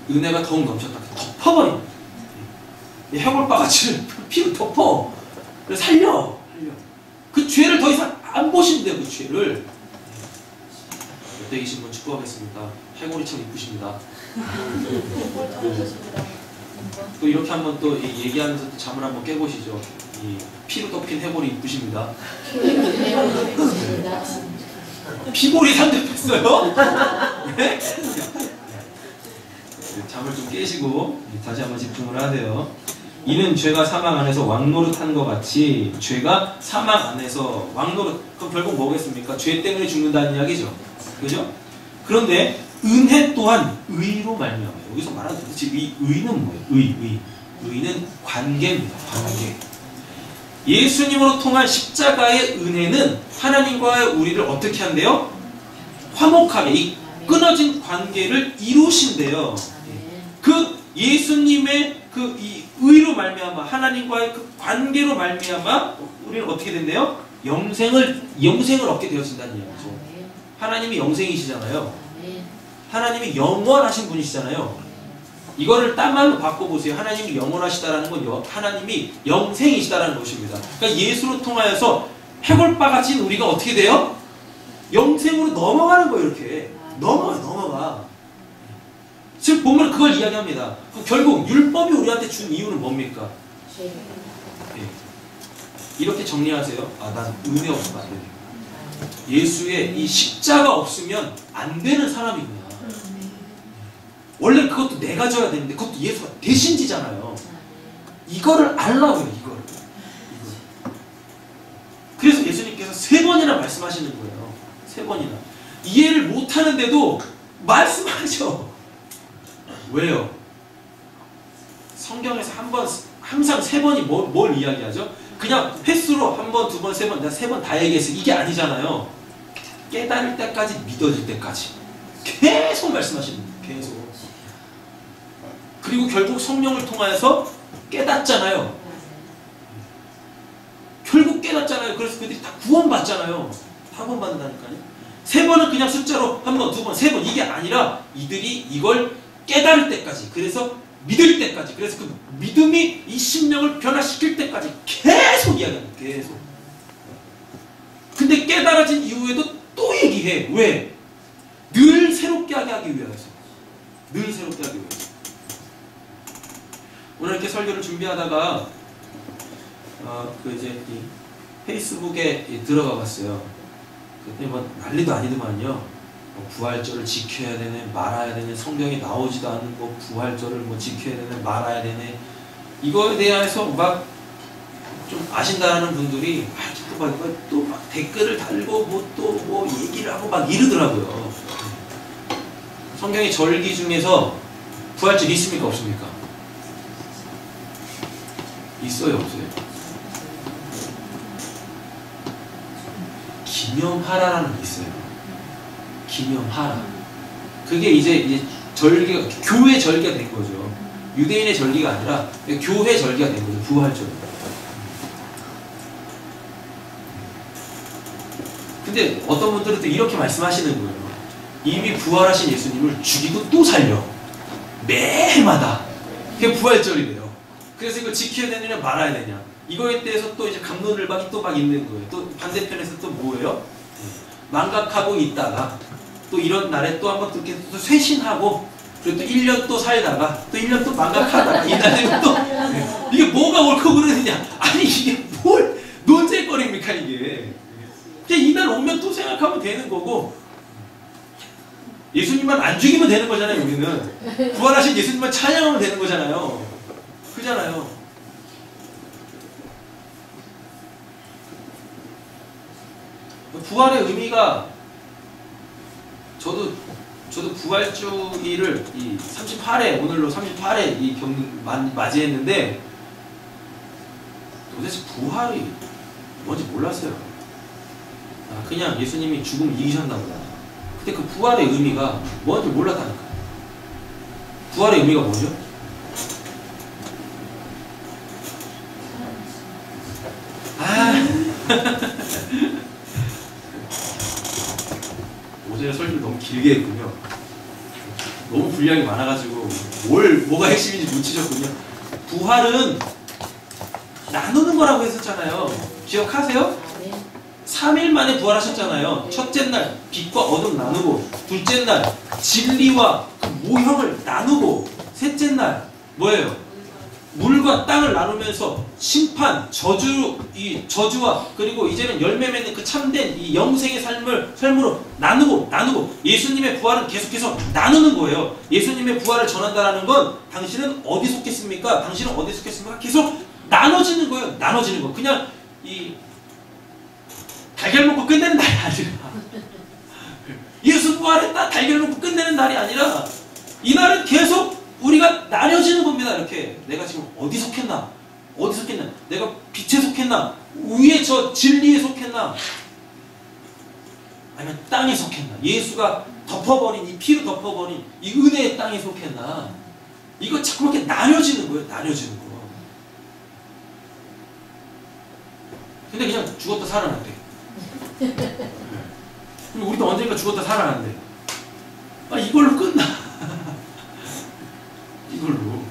은혜가 더욱 넘쳤다. 덮어버려. 이 해골바가지를 피로 덮어. 그래서 살려. 그 죄를 더 이상 안 보신대요. 그 죄를. 옆에 계신 분 축복하겠습니다. 해골이 참 이쁘십니다. 또 이렇게 한번 또 얘기하면서 또 잠을 한번 깨보시죠. 이 피로 덮인 해골이 이쁘십니다. 피골이 상대했어요? 네? 잠을 좀 깨시고 다시 한번 집중을 하세요. 이는 죄가 사망 안에서 왕노릇한 것 같이 죄가 사망 안에서 왕노릇, 그럼 결국 뭐겠습니까? 죄 때문에 죽는다는 이야기죠. 그죠? 그런데 은혜 또한 의로 말미암아요. 여기서 말하는 도대체 의는 뭐예요? 의는 관계입니다. 관계. 예수님으로 통한 십자가의 은혜는 하나님과의 우리를 어떻게 한대요? 화목하게, 이 끊어진 관계를 이루신대요. 그 예수님의 그 이 의로 말미암아, 하나님과의 그 관계로 말미암아 우리는 어떻게 된대요? 영생을 얻게 되어진다는 얘기죠. 하나님이 영생이시잖아요. 하나님이 영원하신 분이시잖아요. 이거를 딴 말로 바꿔보세요. 하나님이 영원하시다라는 건 하나님이 영생이시다라는 것입니다. 그러니까 예수로 통하여서 해골바가지인 우리가 어떻게 돼요? 영생으로 넘어가는 거예요. 이렇게 넘어가. 즉 보면 그걸 이야기합니다. 결국 율법이 우리한테 준 이유는 뭡니까? 네. 이렇게 정리하세요. 난 은혜 없으면 안 되네. 예수의 이 십자가 없으면 안 되는 사람이구나. 원래 그것도 내가 져야 되는데 그것도 예수가 대신 지잖아요. 이거를 알라고요. 이거를. 그래서 예수님께서 3번이나 말씀하시는 거예요. 3번이나. 이해를 못하는데도 말씀하죠. 왜요? 성경에서 항상 3번이 뭘 이야기하죠? 그냥 횟수로 1번, 2번, 3번, 내가 3번 다 얘기했어. 이게 아니잖아요. 깨달을 때까지, 믿어질 때까지 계속 말씀하시는 거예요. 계속. 그리고 결국 성령을 통하여서 깨닫잖아요. 결국 깨닫잖아요. 그래서 그들이 다 구원받잖아요. 다 구원받는다니까요. 3번은 그냥 숫자로 1번, 2번, 3번 이게 아니라 이들이 이걸 깨달을 때까지, 그래서 믿을 때까지, 그래서 그 믿음이 이 심령을 변화시킬 때까지 계속 이야기합니다. 계속. 근데 깨달아진 이후에도 또 얘기해. 왜? 늘 새롭게 하기 위해서. 늘 새롭게 하기 위해서. 오늘 이렇게 설교를 준비하다가 이제 이 페이스북에 들어가 봤어요. 그때 뭐 난리도 아니더만요. 부활절을 지켜야 되네, 말아야 되네, 성경에 나오지도 않은 부활절을 지켜야 되네, 말아야 되네. 이거에 대해서 막 좀 아신다는 분들이 또 막 댓글을 달고 또 얘기를 하고 막 이러더라고요. 성경의 절기 중에서 부활절 있습니까, 없습니까? 있어요, 없어요? 기념하라라는 게 있어요. 기념하라. 그게 이제 절기가, 교회 절기가 된 거죠. 유대인의 절기가 아니라 교회 절기가 된 거죠. 부활절. 근데 어떤 분들은 또 이렇게 말씀하시는 거예요. 이미 부활하신 예수님을 죽이고 또 살려. 매해마다. 그게 부활절이래요. 그래서 이걸 지켜야 되느냐 말아야 되냐. 이거에 대해서 또 이제 갑론을박이 또 막 있는 거예요. 또 반대편에서 또 뭐예요? 망각하고 있다가 또 이런 날에 또 한번 또 쇄신하고 그리고 또 1년 또 살다가 또 1년 또 망각하다가 이날 되면 또 이게 뭐가 옳고 그러느냐. 아니 이게 뭘 논쟁거리입니까 이게. 그냥 이날 오면 또 생각하면 되는 거고 예수님만 안 죽이면 되는 거잖아요. 우리는 부활하신 예수님만 찬양하면 되는 거잖아요. 그잖아요. 부활의 의미가 저도 부활주의를 이 38회 오늘로 38회 이 맞이했는데 도대체 부활이 뭔지 몰랐어요. 그냥 예수님이 죽음 이기셨나 보다. 근데 그 부활의 의미가 뭔지 몰랐다니까. 부활의 의미가 뭐죠? 어제 설교를 너무 길게 했군요. 너무 분량이 많아가지고 뭐가 핵심인지 놓치셨군요. 부활은 나누는 거라고 했었잖아요. 기억하세요? 3일 만에 부활하셨잖아요. 첫째 날 빛과 어둠 나누고, 둘째 날 진리와 그 모형을 나누고, 셋째 날 뭐예요? 물과 땅을 나누면서 심판, 저주와 그리고 이제는 열매 맺는 그 참된 이 영생의 삶으로 나누고 예수님의 부활은 계속해서 나누는 거예요. 예수님의 부활을 전한다라는 건 당신은 어디 속했습니까? 당신은 어디 속했습니까? 계속 나눠지는 거예요. 나눠지는 거. 그냥 이 달걀 먹고 끝내는 날이 아니라 예수 부활했다 달걀 먹고 끝내는 날이 아니라 이 날은 계속 우리가 나뉘어지는 겁니다. 이렇게 내가 지금 어디 속했나? 내가 빛에 속했나? 위에 저 진리에 속했나? 아니면 땅에 속했나? 예수가 덮어버린 이 피로 덮어버린 이 은혜의 땅에 속했나? 이거 자꾸 이렇게 나뉘어지는 거예요. 나뉘어지는 거. 근데 그냥 죽었다 살아났대. 그리고 우리도 언젠가 죽었다 살아난대. 이걸로 끝나. 이걸로.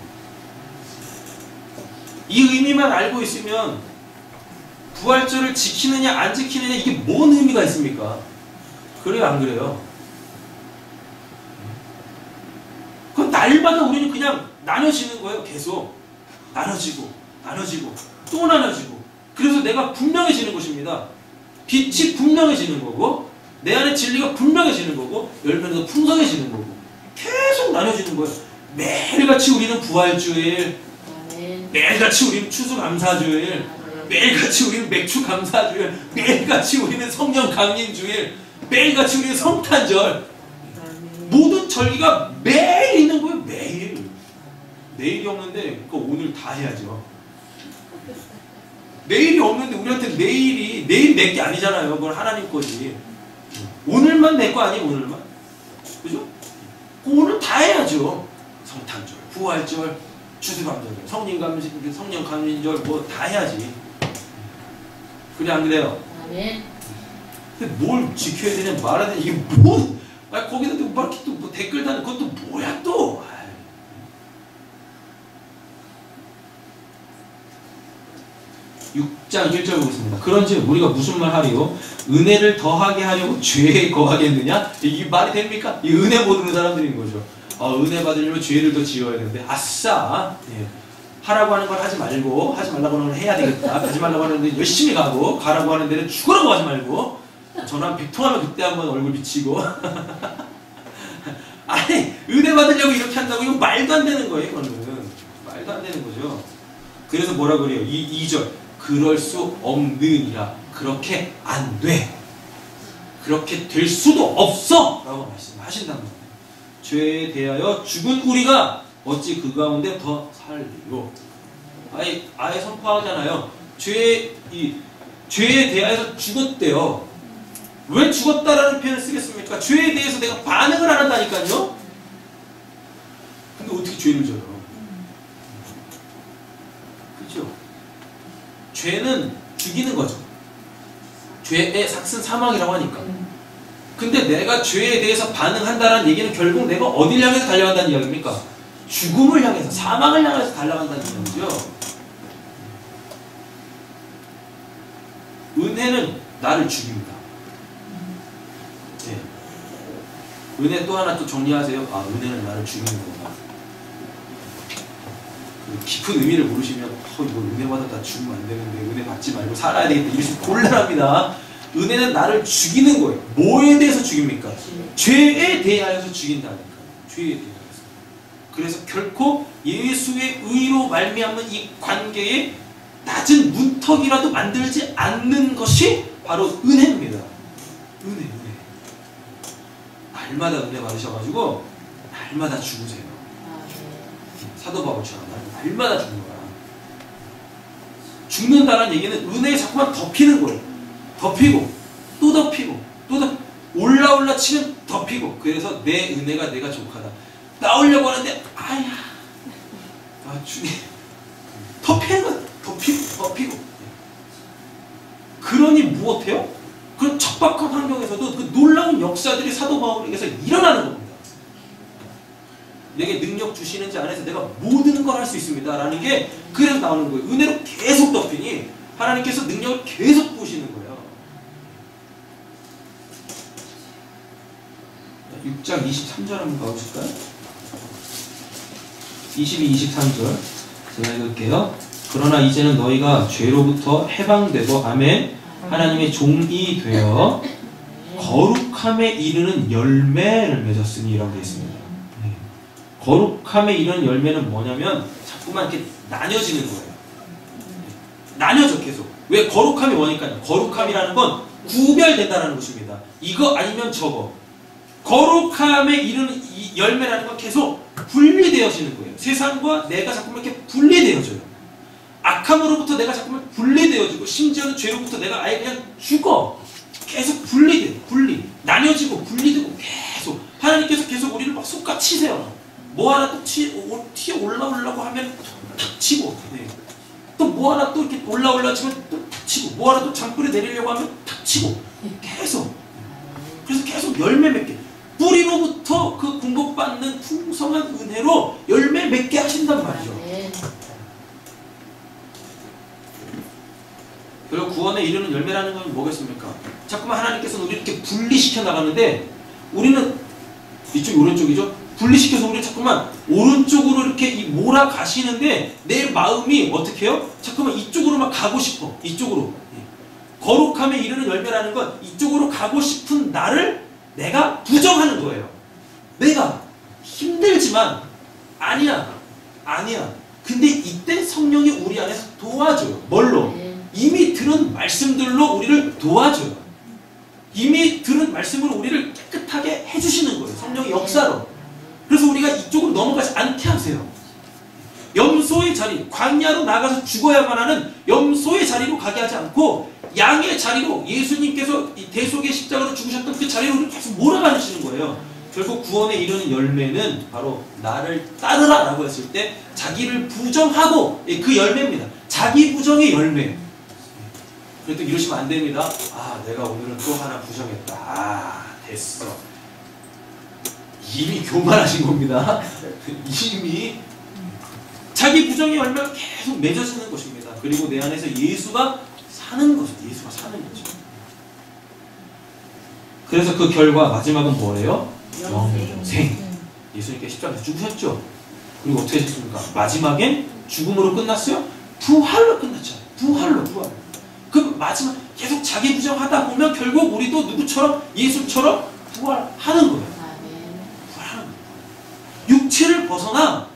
이 의미만 알고 있으면 부활절을 지키느냐 안 지키느냐 이게 뭔 의미가 있습니까? 그래요 안 그래요? 그건 날마다 우리는 그냥 나눠지는 거예요. 계속 나눠지고 또 나눠지고. 그래서 내가 분명해지는 것입니다. 빛이 분명해지는 거고 내 안에 진리가 분명해지는 거고 열매는 풍성해지는 거고 계속 나눠지는 거예요. 매일같이 우리는 부활주일, 매일같이 우리는 추수감사주일, 매일같이 우리는 맥주감사주일, 매일같이 우리는 성령 강림주일, 매일같이 우리는 성탄절. 모든 절기가 매일 있는 거예요. 매일. 내일이 없는데 그거 오늘 다 해야죠. 내일이 없는데 우리한테 내일이 내 게 아니잖아요. 그건 하나님 거지. 오늘만 내 거 아니에요. 오늘만. 그죠? 오늘 다 해야죠. 성탄절, 부활절, 추수감사절, 성령 감림절 뭐 다 해야지. 그래 안 그래요? 아멘. 근데 뭘 지켜야 되냐 말아야 되냐 이게 뭐? 거기다 막 이렇게 또 댓글 다는 그것도 뭐야 또? 6장 1절 보겠습니다. 그런즉 우리가 무슨 말 하리요? 은혜를 더하게 하려고 죄에 거하겠느냐? 이 말이 됩니까? 이 은혜 모르는 사람들인 거죠. 은혜 받으려면 죄를 더 지어야 되는데 아싸! 예. 하라고 하는 걸 하지 말고 하지 말라고 하는 걸 해야 되겠다. 가지 말라고 하는 데 열심히 가고 가라고 하는 데는 죽으라고 하지 말고 전화 한 100통 하면 그때 한번 얼굴 비치고 아니 은혜 받으려고 이렇게 한다고 이거 말도 안 되는 거예요. 이거는 말도 안 되는 거죠. 그래서 뭐라 그래요? 2절 그럴 수 없느니라. 그렇게 안 돼. 그렇게 될 수도 없어! 라고 말씀하신다는 거예요. 죄에 대하여 죽은 우리가 어찌 그 가운데 더 살리요. 아예 선포하잖아요. 죄에 대하여서 죽었대요. 왜 죽었다라는 표현을 쓰겠습니까? 죄에 대해서 내가 반응을 안 한다니까요. 근데 어떻게 죄를 져요? 그렇죠? 죄는 죽이는 거죠. 죄의 삭은 사망이라고 하니까. 근데 내가 죄에 대해서 반응한다는 얘기는 결국 내가 어딜 향해서 달려간다는 이야기입니까? 죽음을 향해서, 사망을 향해서 달려간다는 이야기죠. 은혜는 나를 죽입니다. 네. 은혜 또 하나 또 정리하세요. 아, 은혜는 나를 죽이는 거구나. 깊은 의미를 모르시면 이거 은혜 받았다 죽으면 안 되는데 은혜 받지 말고 살아야 되겠다 이러시면 곤란합니다. 은혜는 나를 죽이는 거예요. 뭐에 대해서 죽입니까? 죄에 대하여서 죽인다니까요. 죄에 대하여서. 그래서 결코 예수의 의로 말미암은 이 관계에 낮은 문턱이라도 만들지 않는 것이 바로 은혜입니다. 은혜. 날마다 은혜 받으셔가지고 날마다 죽으세요. 사도 바울처럼 날마다 죽는 거야. 죽는다는 얘기는 은혜에 자꾸만 덮이는 거예요. 덮이고 또 덮이고 또 올라 치면 덮이고. 그래서 내 은혜가 내가 족하다. 나오려고 하는데 아야 주님 덮이는 거야. 덮이고. 그러니 무엇해요? 그런 척박한 환경에서도 그 놀라운 역사들이 사도 바울에게서 일어나는 겁니다. 내게 능력 주시는지 안에서 내가 모든 걸 할 수 있습니다 라는 게 그래서 나오는 거예요. 은혜로 계속 덮이니 하나님께서 능력을 계속 부으시는 거예요. 6장 23절 한번 가보실까요? 22, 23절 제가 읽을게요. 그러나 이제는 너희가 죄로부터 해방되고 아멘 하나님의 종이 되어 거룩함에 이르는 열매를 맺었으니 라고 되어 있습니다. 거룩함에 이르는 열매는 뭐냐면 자꾸만 이렇게 나뉘어지는 거예요. 나뉘어져 계속. 왜 거룩함이 뭐니까요? 거룩함이라는 건 구별된다는 것입니다. 이거 아니면 저거. 거룩함에 이르는 이 열매라는 건 계속 분리되어지는 거예요. 세상과 내가 자꾸만 이렇게 분리되어져요. 악함으로부터 내가 자꾸만 분리되어지고 심지어는 죄로부터 내가 아예 그냥 죽어. 계속 분리돼요. 나뉘어지고 분리되고 계속. 하나님께서 계속 우리를 막 속가 치세요. 뭐 하나 또 튀어 올라오려고 하면 탁 치고. 네. 또 뭐 하나 또 이렇게 올라치면 또 탁 치고. 뭐 하나 또 장불에 내리려고 하면 탁 치고. 계속. 그래서 계속 열매 맺게. 뿌리로부터 그 공급받는 풍성한 은혜로 열매 맺게 하신단 말이죠. 그리고 구원에 이르는 열매라는 건 뭐겠습니까? 자꾸만 하나님께서는 우리를 이렇게 분리시켜 나가는데 우리는 이쪽이 오른쪽이죠? 분리시켜서 우리 자꾸만 오른쪽으로 이렇게 몰아가시는데 내 마음이 어떻게 해요? 자꾸만 이쪽으로 막 가고 싶어. 이쪽으로. 거룩함에 이르는 열매라는 건 이쪽으로 가고 싶은 나를 내가 부정하는 거예요. 내가 힘들지만 아니야. 근데 이때 성령이 우리 안에서 도와줘요. 뭘로? 이미 들은 말씀들로 우리를 도와줘요. 이미 들은 말씀으로 우리를 깨끗하게 해주시는 거예요. 성령의 역사로. 그래서 우리가 이쪽으로 넘어가지 않게 하세요. 염소의 자리, 광야로 나가서 죽어야만 하는 염소의 자리로 가게 하지 않고 양의 자리로 예수님께서 이 대속의 십자가로 죽으셨던 그 자리로 우리를 계속 몰아가시는 거예요. 결국 구원에 이르는 열매는 바로 나를 따르라 라고 했을 때 자기를 부정하고 그 열매입니다. 자기 부정의 열매. 그래도 이러시면 안 됩니다. 아, 내가 오늘은 또 하나 부정했다. 아, 됐어. 이미 교만하신 겁니다. 이미 자기 부정의 열매가 계속 맺어지는 것입니다. 그리고 내 안에서 예수가 사는 거죠. 예수가 사는 거죠. 그래서 그 결과 마지막은 뭐예요? 영생. 예수님께 십자가에서 죽으셨죠. 그리고 어떻게 하셨습니까? 마지막엔 죽음으로 끝났어요? 부활로 끝났죠. 부활로. 그 마지막 계속 자기 부정하다 보면 결국 우리도 누구처럼? 예수처럼 부활하는 거예요. 부활하는 거예요. 육체를 벗어나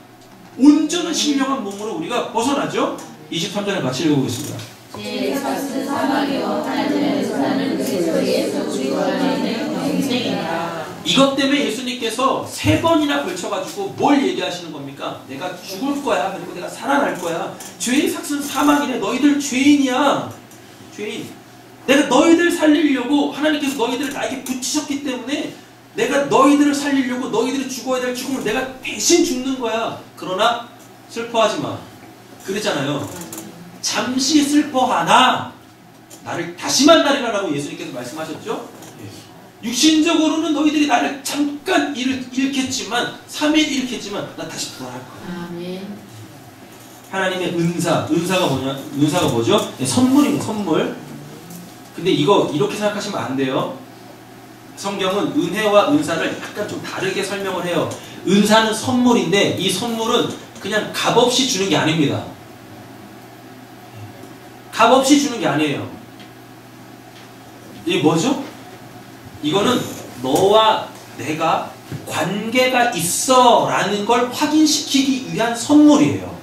온전한 신령한 몸으로 우리가 벗어나죠. 23절을 같이 읽어보겠습니다. 제 사막이요 하나님의 사는 그리스도 예수 우리와 있는 영생이라. 이것 때문에 예수님께서 3번이나 걸쳐가지고 뭘 얘기하시는 겁니까? 내가 죽을 거야. 그리고 내가 살아날 거야. 죄의 삭은 사망이래. 너희들 죄인이야. 죄인. 내가 너희들 살리려고 하나님께서 너희들을 나에게 붙이셨기 때문에 내가 너희들을 살리려고 너희들이 죽어야 될 죽음을 내가 대신 죽는 거야. 그러나 슬퍼하지 마. 그랬잖아요. 잠시 슬퍼하나 나를 다시 만나리라 라고 예수님께서 말씀하셨죠. 육신적으로는 너희들이 나를 잠깐 잃겠지만 3일 잃겠지만 나 다시 부활할 거야. 아멘. 하나님의 은사가 뭐죠? 선물입니다. 선물. 근데 이거 이렇게 생각하시면 안 돼요. 성경은 은혜와 은사를 약간 좀 다르게 설명을 해요. 은사는 선물인데 이 선물은 그냥 값없이 주는 게 아닙니다. 값없이 주는 게 아니에요. 이게 뭐죠? 이거는 너와 내가 관계가 있어 라는 걸 확인시키기 위한 선물이에요.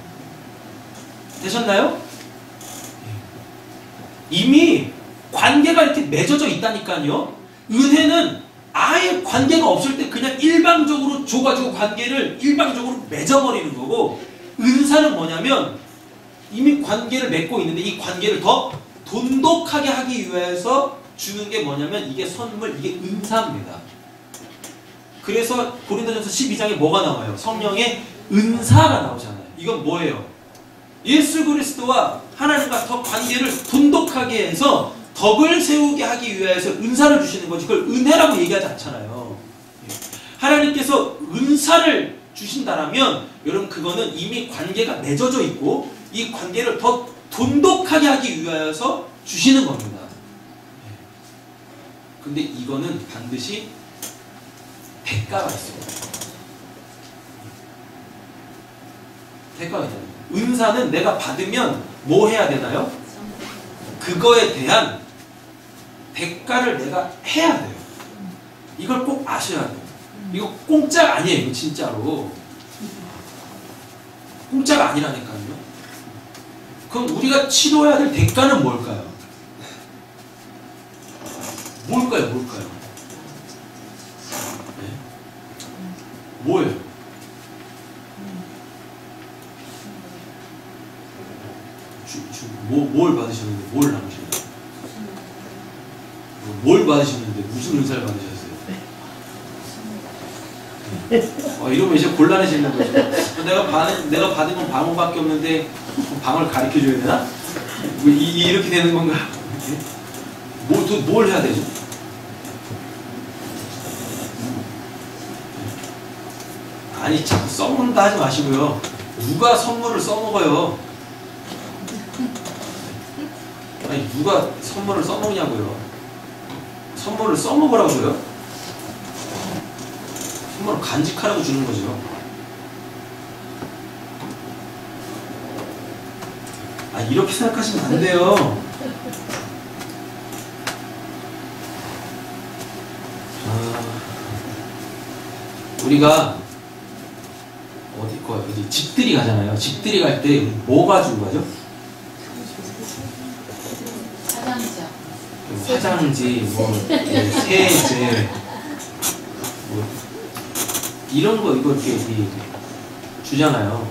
되셨나요? 이미 관계가 이렇게 맺어져 있다니까요. 은혜는 아예 관계가 없을 때 그냥 일방적으로 줘가지고 관계를 일방적으로 맺어버리는 거고, 은사는 뭐냐면 이미 관계를 맺고 있는데 이 관계를 더 돈독하게 하기 위해서 주는 게 뭐냐면 이게 선물, 이게 은사입니다. 그래서 고린도전서 12장에 뭐가 나와요? 성령의 은사가 나오잖아요. 이건 뭐예요? 예수 그리스도와 하나님과 더 관계를 돈독하게 해서 덕을 세우게 하기 위해서 은사를 주시는 거지, 그걸 은혜라고 얘기하지 않잖아요. 하나님께서 은사를 주신다라면 여러분 그거는 이미 관계가 맺어져 있고 이 관계를 더 돈독하게 하기 위해서 주시는 겁니다. 근데 이거는 반드시 대가가 있어요. 대가가 있잖아요. 은사는 내가 받으면 뭐 해야 되나요? 그거에 대한 대가를 내가 해야 돼요. 이걸 꼭 아셔야 돼요. 이거 공짜가 아니에요. 이거 진짜로. 공짜가 아니라니까요. 그럼 우리가 치러야 될 대가는 뭘까요? 뭘까요? 네? 뭐예요? 뭘 받으셨는데 뭘 남으셨나요? 뭘 받으셨는데 무슨 은사를 받으셨어요? 이러면 이제 곤란해지는 거죠. 내가 받은 건 방언밖에 없는데 방언을 가르쳐줘야 되나? 이렇게 되는 건가? 뭘 해야 되죠? 아니 자꾸 써먹는다 하지 마시고요. 누가 선물을 써먹어요? 아니 누가 선물을 써먹냐고요. 선물을 써먹으라고요. 선물을 간직하라고 주는 거죠. 이렇게 생각하시면 안 돼요. 우리가 어디 집들이 가잖아요. 집들이 갈 때 뭐 가지고 가죠? 화장지, 세제, 이런 거 이거 이렇게 주잖아요.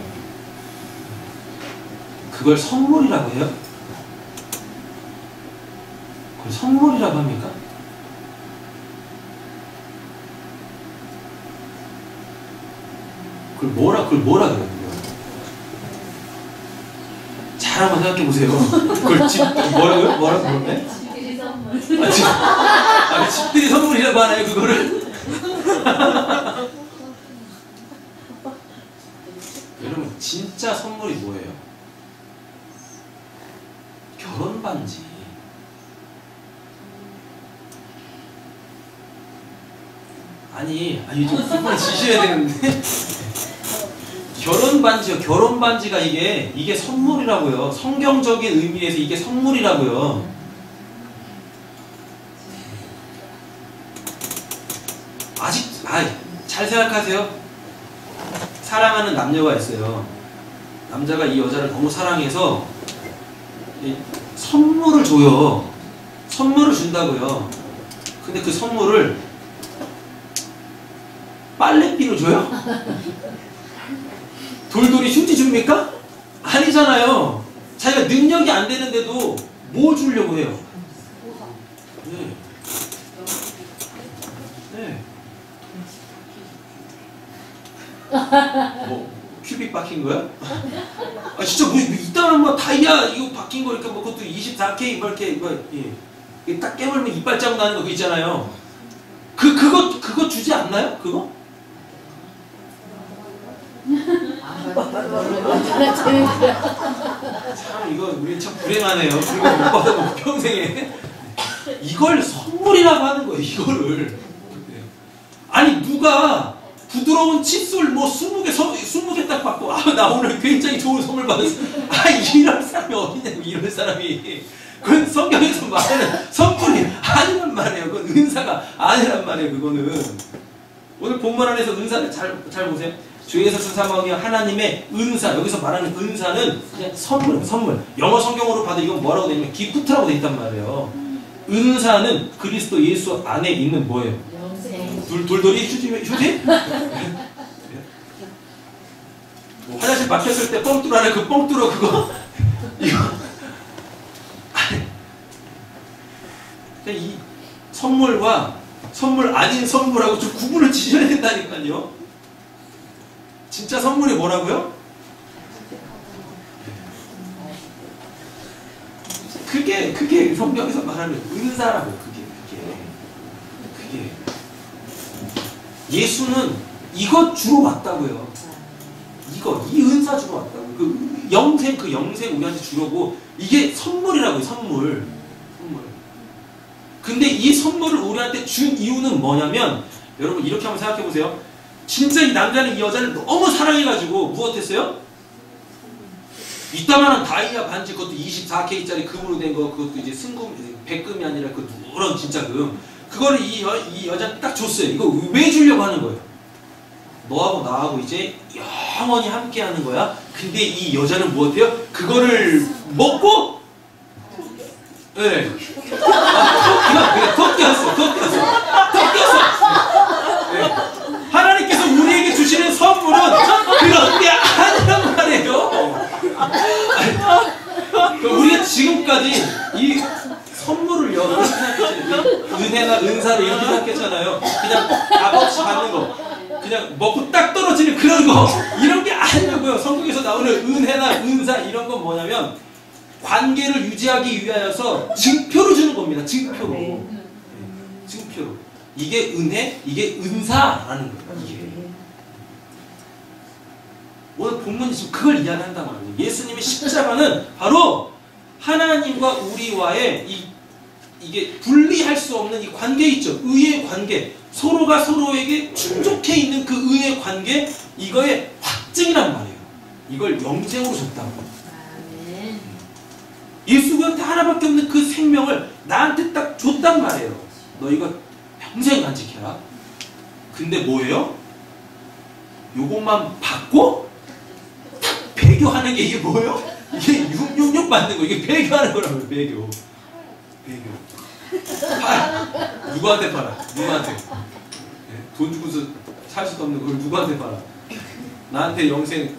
그걸 선물이라고 해요? 그걸 선물이라고 합니까? 그걸 뭐라 그래요? 잘 한번 생각해 보세요. 그걸 뭐라고요? 네? 집들이 선물. 집들이 선물이라고 하나요, 그거를? 여러분, 진짜 선물이 뭐예요? 결혼 반지. 좀 이번에 지셔야 되는데. 결혼 반지요. 결혼 반지가 이게 선물이라고요. 성경적인 의미에서 이게 선물이라고요. 잘 생각하세요. 사랑하는 남녀가 있어요. 남자가 이 여자를 너무 사랑해서 선물을 줘요. 선물을 준다고요. 근데 그 선물을 빨래비로 줘요? 돌돌이 휴지 줍니까? 아니잖아요. 자기가 능력이 안 되는데도 뭐 주려고 해요? 네. 큐빅 박힌 거야? 진짜 이따가 다이아 이거 박힌 거니까 그것도 24K 이렇게 딱 깨물면 이빨 자국 나는 거 있잖아요. 그거 주지 않나요? 그거? 참 이거 우리 참 불행하네요. 그리고 못 받아도 평생에 이걸 선물이라고 하는 거예요. 이거를 아니 누가 부드러운 칫솔 뭐 20개 딱 받고 나 오늘 굉장히 좋은 선물 받았어. 이런 사람이 어디냐고. 이런 사람이. 그건 성경에서 말하는 선물이 아니란 말이에요. 그건 은사가 아니란 말이에요. 그거는. 오늘 본문 안에서 은사를 잘 보세요. 주에서 수사망이 하나님의 은사. 여기서 말하는 은사는 그냥 선물. 영어 성경으로 봐도 이건 뭐라고 되냐면 기프트라고 돼 있단 말이에요. 은사는 그리스도 예수 안에 있는 뭐예요? 돌돌이 휴지? 뭐 화장실 막혔을 때 뻥뚫어 하는 그 뻥뚫어 그거? 이거. 이 선물과 선물 아닌 선물하고 좀 구분을 지셔야 된다니까요. 진짜 선물이 뭐라고요? 그게 성경에서 말하는 은사라고. 그게 예수는 이것 주로 왔다고요. 이 은사 주로 왔다고. 그 영생 우리한테 주려고. 이게 선물이라고요. 선물. 근데 이 선물을 우리한테 준 이유는 뭐냐면, 여러분 이렇게 한번 생각해 보세요. 진짜 이 남자는 이 여자를 너무 사랑해가지고 무엇했어요? 이따만한 다이아 반지, 그것도 24K짜리 금으로 된 거, 그것도 이제 승금, 백금이 아니라 그 누런 진짜 금. 그거를 이 여자한테 딱 줬어요. 이거 왜 주려고 하는 거예요? 너하고 나하고 이제 영원히 함께 하는 거야. 근데 이 여자는 무엇해요? 그거를 먹고, 네. 턱 끼었어. 네. 하나님께서 우리에게 주시는 선물은 그런 게 아니란 말이에요. 우리가 지금까지 이 선물을요, 이렇게 생각했잖아요. 은혜나 은사를 이렇게 생각했잖아요. 그냥 값없이 받는 거, 그냥 먹고 딱 떨어지는 그런 거, 이런 게 아니라고요. 성경에서 나오는 은혜나 은사 이런 건 뭐냐면 관계를 유지하기 위하여서 증표를 주는 겁니다. 증표로. 증표로. 이게 은혜, 이게 은사라는 거예요. 이게. 오늘 본문이 지금 그걸 이야기한단 말이에요. 예수님의 십자가는 바로 하나님과 우리와의 이게 분리할 수 없는 이 관계 있죠. 의의 관계. 서로가 서로에게 충족해 있는 그 의의 관계, 이거의 확증이란 말이에요. 이걸 영생으로 줬다고. 예수한테 하나밖에 없는 그 생명을 나한테 딱 줬단 말이에요. 너 이거 평생 간직해라. 근데 뭐예요? 요것만 받고 딱 배교하는 게 이게 뭐예요? 이게 666 받는 거. 이게 배교하는 거라고요. 배교. 팔아. 누구한테 팔아? 누구한테? 돈 주고서 살 수도 없는 걸 누구한테 팔아? 나한테 영생,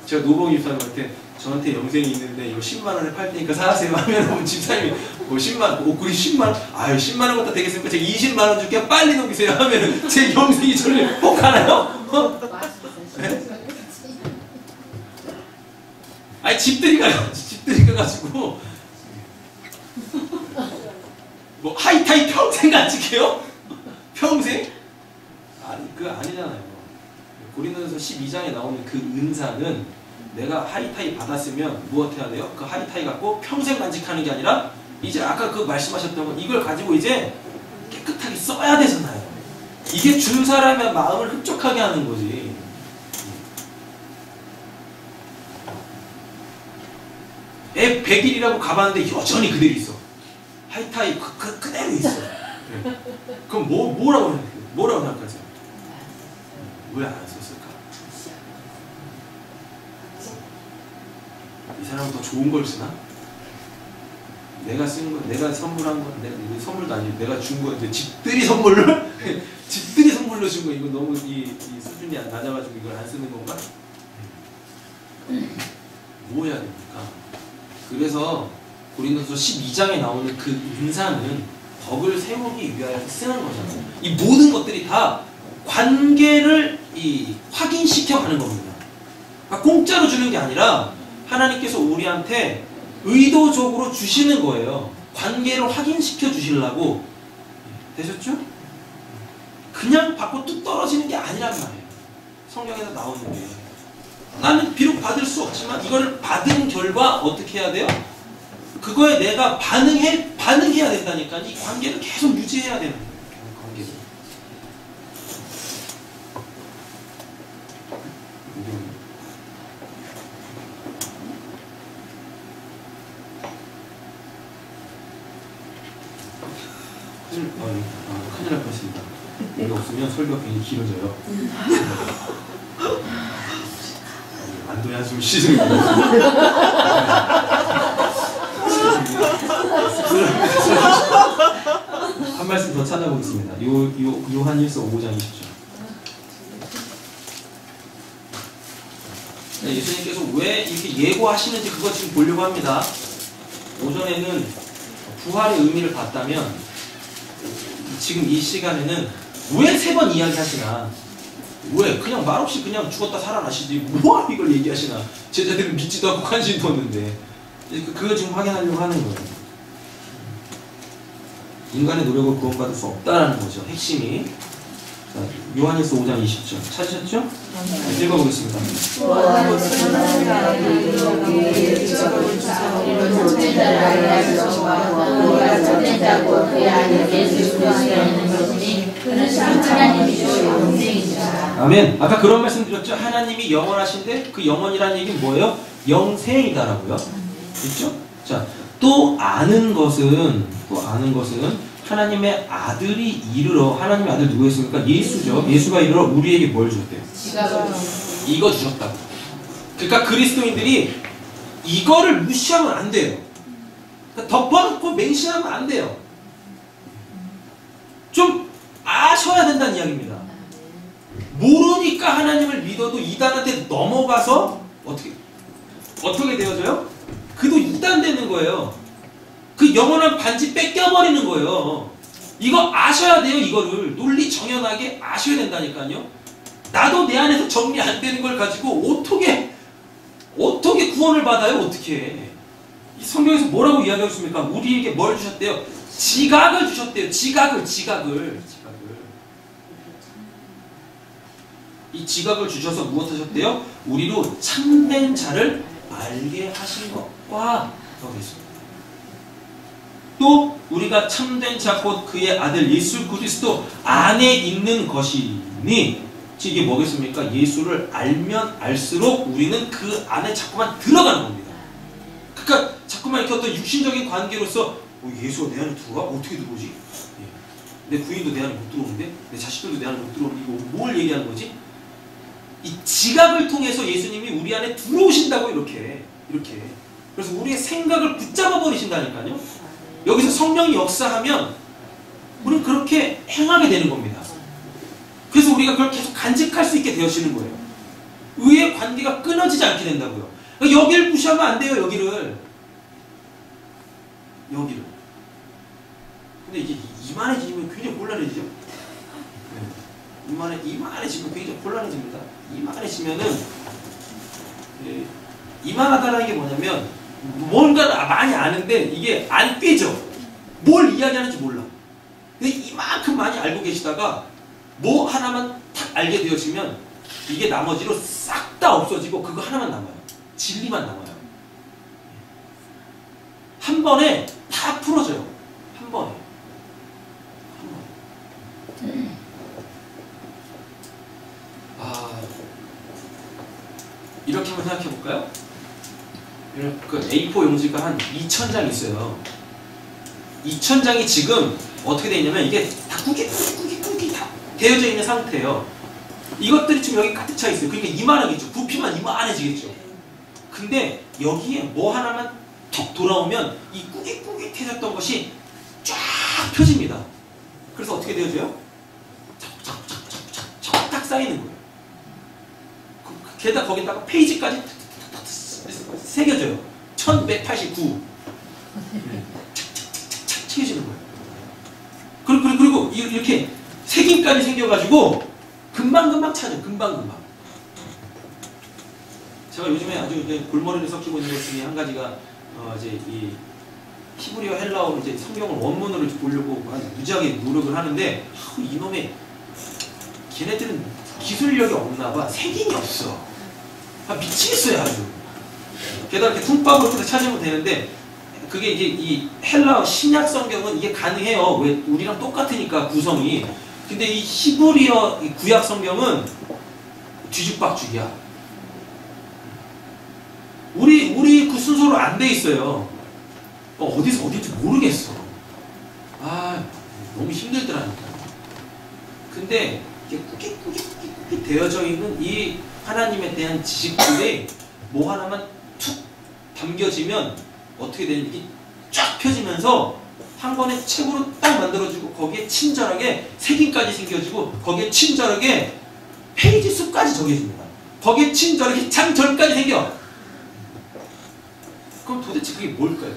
제가 노봉 집사님한테 저한테 영생이 있는데 이거 10만원에 팔 테니까 사세요 하면 집사님이 뭐 10만, 옷구리 10만원? 아유 10만원 갖다 되겠습니까? 제가 20만원 줄게 빨리 넘기세요 하면 제 영생이 저를 꼭 가나요? 네? 아니 집들이 가가지고 뭐 하이타이 평생 간직해요? 평생? 아니 그거 아니잖아요. 고린도전서 12장에 나오는 그 은사는 내가 하이타이 받았으면 무엇해야 돼요? 그 하이타이 갖고 평생 간직하는 게 아니라 이제 아까 그 말씀하셨던 거 이걸 가지고 이제 깨끗하게 써야 되잖아요. 이게 준 사람의 마음을 흡족하게 하는 거지. 애 100일이라고 가봤는데 여전히 그대로 있어. 하이타이 그대로 있어. 네. 그럼 뭐라고 생각하세요? 왜 안 썼을까? 이 사람은 더 좋은 걸 쓰나? 내가 쓴 거, 내가 선물한 거, 선물도 아니고 내가 준 거인데 집들이 선물로 준 거. 이거 너무 이 수준이 낮아가지고 이걸 안 쓰는 건가? 뭐 해야 됩니까? 그래서 고린도서 12장에 나오는 그 은사는 덕을 세우기 위하여 쓰는 거잖아요. 이 모든 것들이 다 관계를 확인시켜 가는 겁니다. 그러니까 공짜로 주는 게 아니라 하나님께서 우리한테 의도적으로 주시는 거예요. 관계를 확인시켜 주시려고. 되셨죠? 그냥 받고 뚝 떨어지는 게 아니란 말이에요. 성경에서 나오는 게. 나는 비록 받을 수 없지만 이걸 받은 결과 어떻게 해야 돼요? 그거에 내가 반응해야 된다니까. 이 관계를 계속 유지해야 되는 거예요. 관계를. 없으면 설교가 굉장히 길어져요. 안도의 한숨 쉬는 한 말씀 더 찾아보겠습니다. 요한일서 5장 20절. 예수님께서 왜 이렇게 예고하시는지 그거 지금 보려고 합니다. 오전에는 부활의 의미를 봤다면 지금 이 시간에는 왜 3번 이야기하시나? 왜? 그냥 말없이 그냥 죽었다 살아나시지 뭐 이걸 얘기하시나? 제자들은 믿지도 않고 관심도 없는데 그거 지금 확인하려고 하는 거예요. 인간의 노력을 구원받을 수 없다라는 거죠. 핵심이. 자, 요한일서 5장 20절 찾으셨죠? 네, 읽어보겠습니다. 아멘. 아까 그런 말씀 드렸죠? 하나님이 영원하신데 그 영원이라는 얘기는 뭐예요? 영생이다라고요. 있죠? 자, 또 아는 것은 하나님의 아들이 이르러, 하나님의 아들 누구였습니까? 예수죠. 예수가 이르러 우리에게 뭘 주셨대요? 이거 주셨다고. 그러니까 그리스도인들이 이거를 무시하면 안 돼요. 그러니까 덮어놓고 맹신하면 안 돼요. 좀 아셔야 된다는 이야기입니다. 모르니까 하나님을 믿어도 이단한테 넘어가서 어떻게 되어져요? 그도 이단 되는 거예요. 그 영원한 반지 뺏겨버리는 거예요. 이거 아셔야 돼요. 이거를 논리 정연하게 아셔야 된다니까요. 나도 내 안에서 정리 안 되는 걸 가지고 어떻게 구원을 받아요? 어떻게? 이 성경에서 뭐라고 이야기하고 있습니까? 우리에게 뭘 주셨대요? 지각을 주셨대요. 지각을. 이 지각을 주셔서 무엇 하셨대요? 우리로 참된 자를 알게 하신 것과 더했습니다. 또 우리가 참된 자 곧 그의 아들 예수 그리스도 안에 있는 것이니, 즉 이게 뭐겠습니까? 예수를 알면 알수록 우리는 그 안에 자꾸만 들어가는 겁니다. 그러니까 자꾸만 이렇게 어떤 육신적인 관계로서 예수가 내 안에 들어와? 어떻게 들어오지? 내 부인도 내 안에 못 들어오는데? 내 자식들도 내 안에 못 들어오는데? 이거 뭘 얘기하는 거지? 이 지각을 통해서 예수님이 우리 안에 들어오신다고 이렇게. 그래서 우리의 생각을 붙잡아 버리신다니까요. 여기서 성령이 역사하면 우리는 그렇게 행하게 되는 겁니다. 그래서 우리가 그걸 계속 간직할 수 있게 되어지는 거예요. 의의 관계가 끊어지지 않게 된다고요. 그러니까 여기를 무시하면 안 돼요. 여기를. 근데 이제 이만해지면 굉장히 곤란해지죠. 이만해지면 굉장히 곤란해집니다. 이만해지면은 이만하다라는 게 뭐냐면 뭔가 많이 아는데 이게 안 꿰져. 뭘 이야기하는지 몰라. 근데 이만큼 많이 알고 계시다가 뭐 하나만 탁 알게 되어지면 이게 나머지로 싹 다 없어지고 그거 하나만 남아요. 진리만 남아요. 한 번에 다 풀어져요. 한 번에. 이렇게 한번 생각해 볼까요? 그 A4 용지가 한 2000장 있어요. 2000장이 지금 어떻게 되어 있냐면 이게 다 꾸깃 다 되어져 있는 상태예요. 이것들이 지금 여기 가득 차 있어요. 그러니까 이만하겠죠. 부피만 이만해지겠죠. 근데 여기에 뭐 하나만 툭 돌아오면 이 꾸깃해졌던 것이 쫙 펴집니다. 그래서 어떻게 되어져요? 쫙 쌓이는 거예요. 게다가 거기다가 페이지까지 새겨져요. 1189. 착 새겨지는 거예요. 그리고 이렇게 색임까지 생겨가지고 금방금방 찾아요. 금방금방. 제가 요즘에 아주 골머리를 썩히고 있는 것 중에 한 가지가 이제 이 히브리어 헬라어로 이제 성경을 원문으로 보려고 무지하게 노력을 하는데 이놈의 걔네들은 기술력이 없나봐. 색임이 없어. 미치겠어요 아주. 게다가 이렇게 퉁밥으로 찾으면 되는데 그게 이제 이 헬라어 신약 성경은 이게 가능해요. 왜? 우리랑 똑같으니까 구성이. 근데 이 히브리어 이 구약 성경은 뒤죽박죽이야. 우리 그 순서로 안 돼 있어요. 어디서 어딘지 모르겠어. 너무 힘들더라니까. 근데 이게 꾸깃 되어져 있는 이 하나님에 대한 지식들이 뭐 하나만 툭 담겨지면 어떻게 되는 게 쫙 펴지면서 한 번에 책으로 딱 만들어지고 거기에 친절하게 색인까지 생겨지고 거기에 친절하게 페이지 수까지 정해집니다. 거기에 친절하게 장절까지 생겨. 그럼 도대체 그게 뭘까요?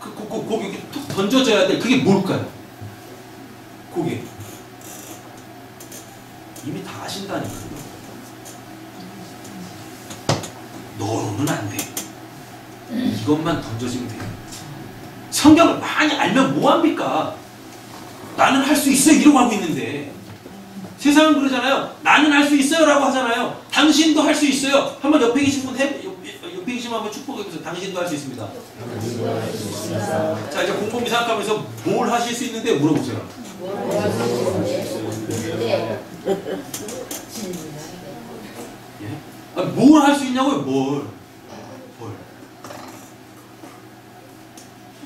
거기 툭 던져져야 될 그게 뭘까요? 그게 이미 다 아신다니까요. 너로는 안 돼. 이것만 던져지면 돼요. 성경을 많이 알면 뭐합니까? 나는 할 수 있어요 이러고 하고 있는데 세상은 그러잖아요. 나는 할 수 있어요 라고 하잖아요. 당신도 할 수 있어요. 한번 옆에 계신 분 옆에 계신 분 한번 축복해보세요. 당신도 할 수 있습니다. 자 이제 곰곰이 생각하면서 뭘 하실 수 있는데 물어보세요. 예? 뭘 할 수 있냐고요? 뭘?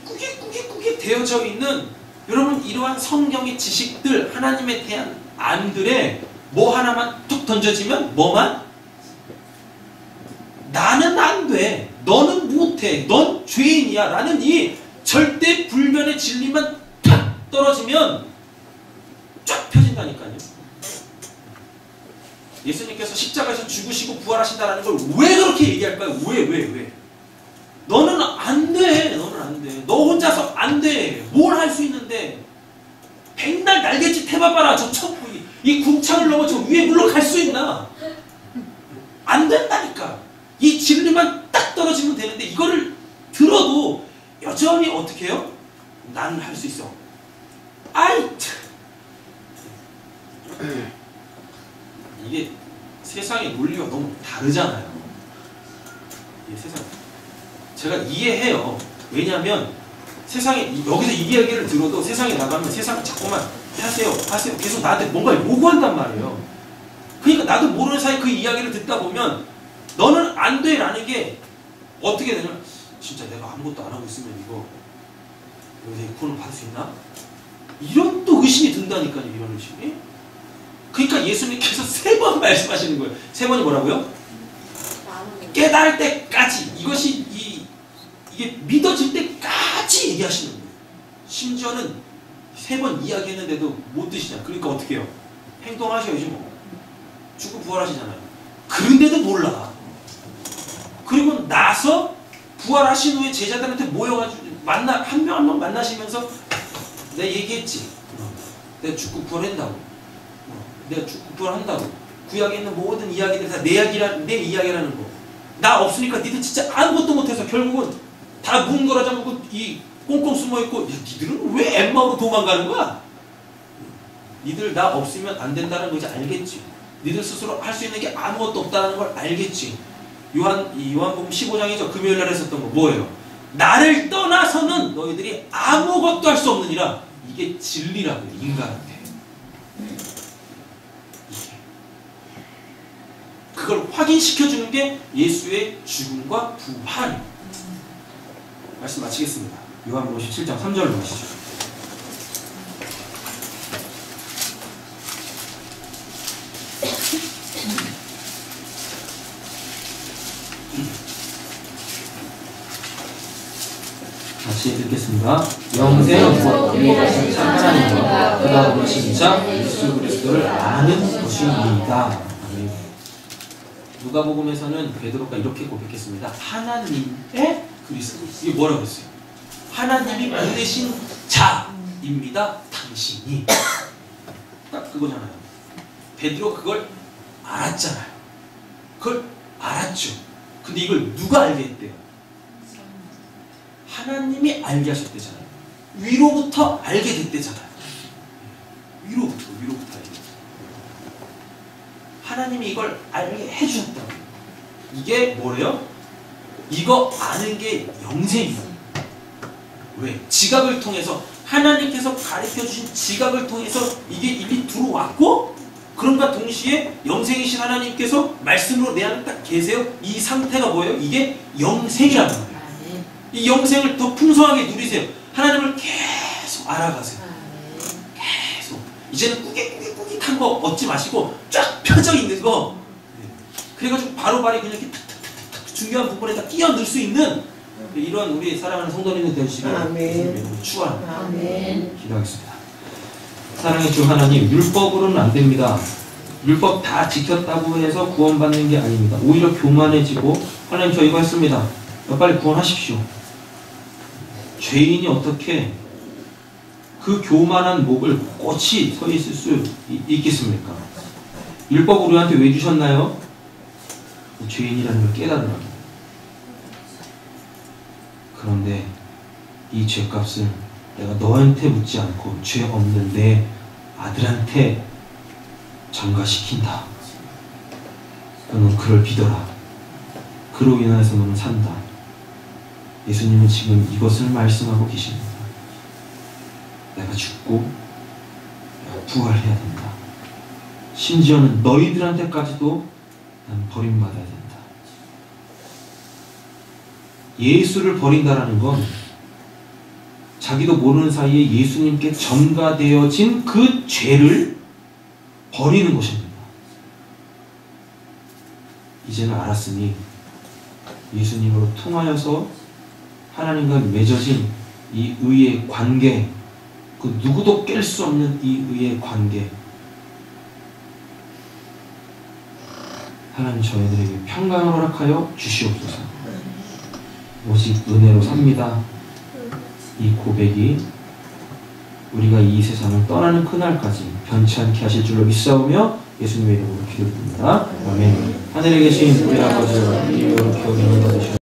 꾸깃 되어져 있는 여러분 이러한 성경의 지식들 하나님에 대한 안들에 뭐 하나만 툭 던져지면 뭐만? 나는 안 돼. 너는 못해. 넌 죄인이야. 라는 이 절대 불변의 진리만 탁 떨어지면 쫙 펴진다니까요. 예수님께서 십자가에서 죽으시고 부활하신다는 걸 왜 그렇게 얘기할까요? 왜? 너는 안 돼. 너는 안 돼. 너 혼자서 안 돼. 뭘 할 수 있는데. 백날 날갯짓 해봐봐라. 저 이 궁창을 넘어 저 위에 물러갈 수 있나? 안 된다니까. 이 진리만 딱 떨어지면 되는데 이거를 들어도 여전히 어떻게 해요? 나는 할 수 있어. 아이 이게 세상의 논리와 너무 다르잖아요. 이 세상 제가 이해해요. 왜냐하면 세상에 여기서 이 이야기를 들어도 세상에 나가면 세상 자꾸만 하세요 계속 나한테 뭔가 요구한단 말이에요. 그러니까 나도 모르는 사이 그 이야기를 듣다 보면 너는 안 돼 라는 게 어떻게 되냐면 진짜 내가 아무것도 안 하고 있으면 이거 내 구원을 받을 수 있나? 이런 또 의심이 든다니까요. 이런 의심이. 그러니까 예수님께서 3번 말씀하시는 거예요. 3번이 뭐라고요? 깨달을 때까지 이것이 이게 믿어질 때까지 얘기하시는 거예요. 심지어는 3번 이야기했는데도 못 드시냐. 그러니까 어떻게 해요? 행동하셔야지 뭐. 죽고 부활하시잖아요. 그런데도 몰라. 그리고 나서 부활하신 후에 제자들한테 모여가지고 한 명 한 명 만나시면서 내가 얘기했지. 내가 죽고 부활한다고. 내가 죽고 부활한다고. 구약에 있는 모든 이야기들 다 내 이야기라는 거. 나 없으니까 니들 진짜 아무것도 못해서 결국은 다 문 걸어 잠그고 꽁꽁 숨어있고 야, 니들은 왜 엠마오로 도망가는 거야? 니들 나 없으면 안 된다는 거지 알겠지? 니들 스스로 할 수 있는 게 아무것도 없다는 걸 알겠지? 요한복음 15장이죠. 금요일날 했었던 거 뭐예요? 나를 떠나서는 너희들이 아무것도 할 수 없느니라. 이게 진리라고요. 인간한테. 그걸 확인시켜주는 게 예수의 죽음과 부활입니다. 말씀 마치겠습니다. 요한복음 17장 3절로 보시죠. 같이 읽겠습니다. 영생은 유일하신 참 하나님과 그가 보내신 자 예수 그리스도를 아는 것입니다. 누가복음에서는 베드로가 이렇게 고백했습니다. 하나님의 그리스도. 이게 뭐라고 했어요? 하나님이 보내신 자입니다. 당신이. 딱 그거잖아요. 베드로가 그걸 알았잖아요. 그걸 알았죠. 근데 이걸 누가 알게 했대요? 하나님이 알게 하셨대잖아요. 위로부터 알게 됐대잖아요. 위로부터 알게. 하나님이 이걸 알게 해주셨다고. 이게 뭐래요? 이거 아는 게 영생이에요. 왜? 지각을 통해서 하나님께서 가르쳐주신 지각을 통해서 이게 일리 들어왔고 그럼과 동시에 영생이신 하나님께서 말씀으로 내 안에 딱 계세요. 이 상태가 뭐예요? 이게 영생이라는 거예요. 이 영생을 더 풍성하게 누리세요. 하나님을 계속 알아가세요. 이제는 꾸깃한 거 얻지 마시고 쫙 펴져 있는 거. 그래가지고 바로바로 그냥 이렇게 탁탁탁탁 중요한 부분에다 끼어 넣을 수 있는 이런 우리 사랑하는 성도님들 되시길 아멘. 축원합니다. 아멘. 기도하겠습니다. 사랑의 주 하나님, 율법으로는 안 됩니다. 율법 다 지켰다고 해서 구원받는 게 아닙니다. 오히려 교만해지고, 하나님 저 이거 했습니다. 빨리 구원하십시오. 죄인이 어떻게 그 교만한 목을 꼿이 서 있을 수 있겠습니까? 율법 우리한테 왜 주셨나요? 죄인이라는 걸 깨달으라고. 그런데 이 죄값을 내가 너한테 묻지 않고 죄 없는 내 아들한테 전가시킨다. 너는 그를 믿어라. 그로 인해서 너는 산다. 예수님은 지금 이것을 말씀하고 계십니다. 내가 죽고 내가 부활해야 된다. 심지어는 너희들한테까지도 난 버림받아야 된다. 예수를 버린다라는 건 자기도 모르는 사이에 예수님께 전가되어진 그 죄를 버리는 것입니다. 이제는 알았으니 예수님으로 통하여서 하나님과 맺어진 이 의의 관계, 그 누구도 깰 수 없는 이 의의 관계, 하나님 저희들에게 평강을 허락하여 주시옵소서. 오직 은혜로 삽니다. 이 고백이 우리가 이 세상을 떠나는 그날까지 변치 않게 하실 줄로 믿사오며 예수님의 이름으로 기도드립니다. 아멘. 하늘에 계신 우리 아버지, 이름으로 기억이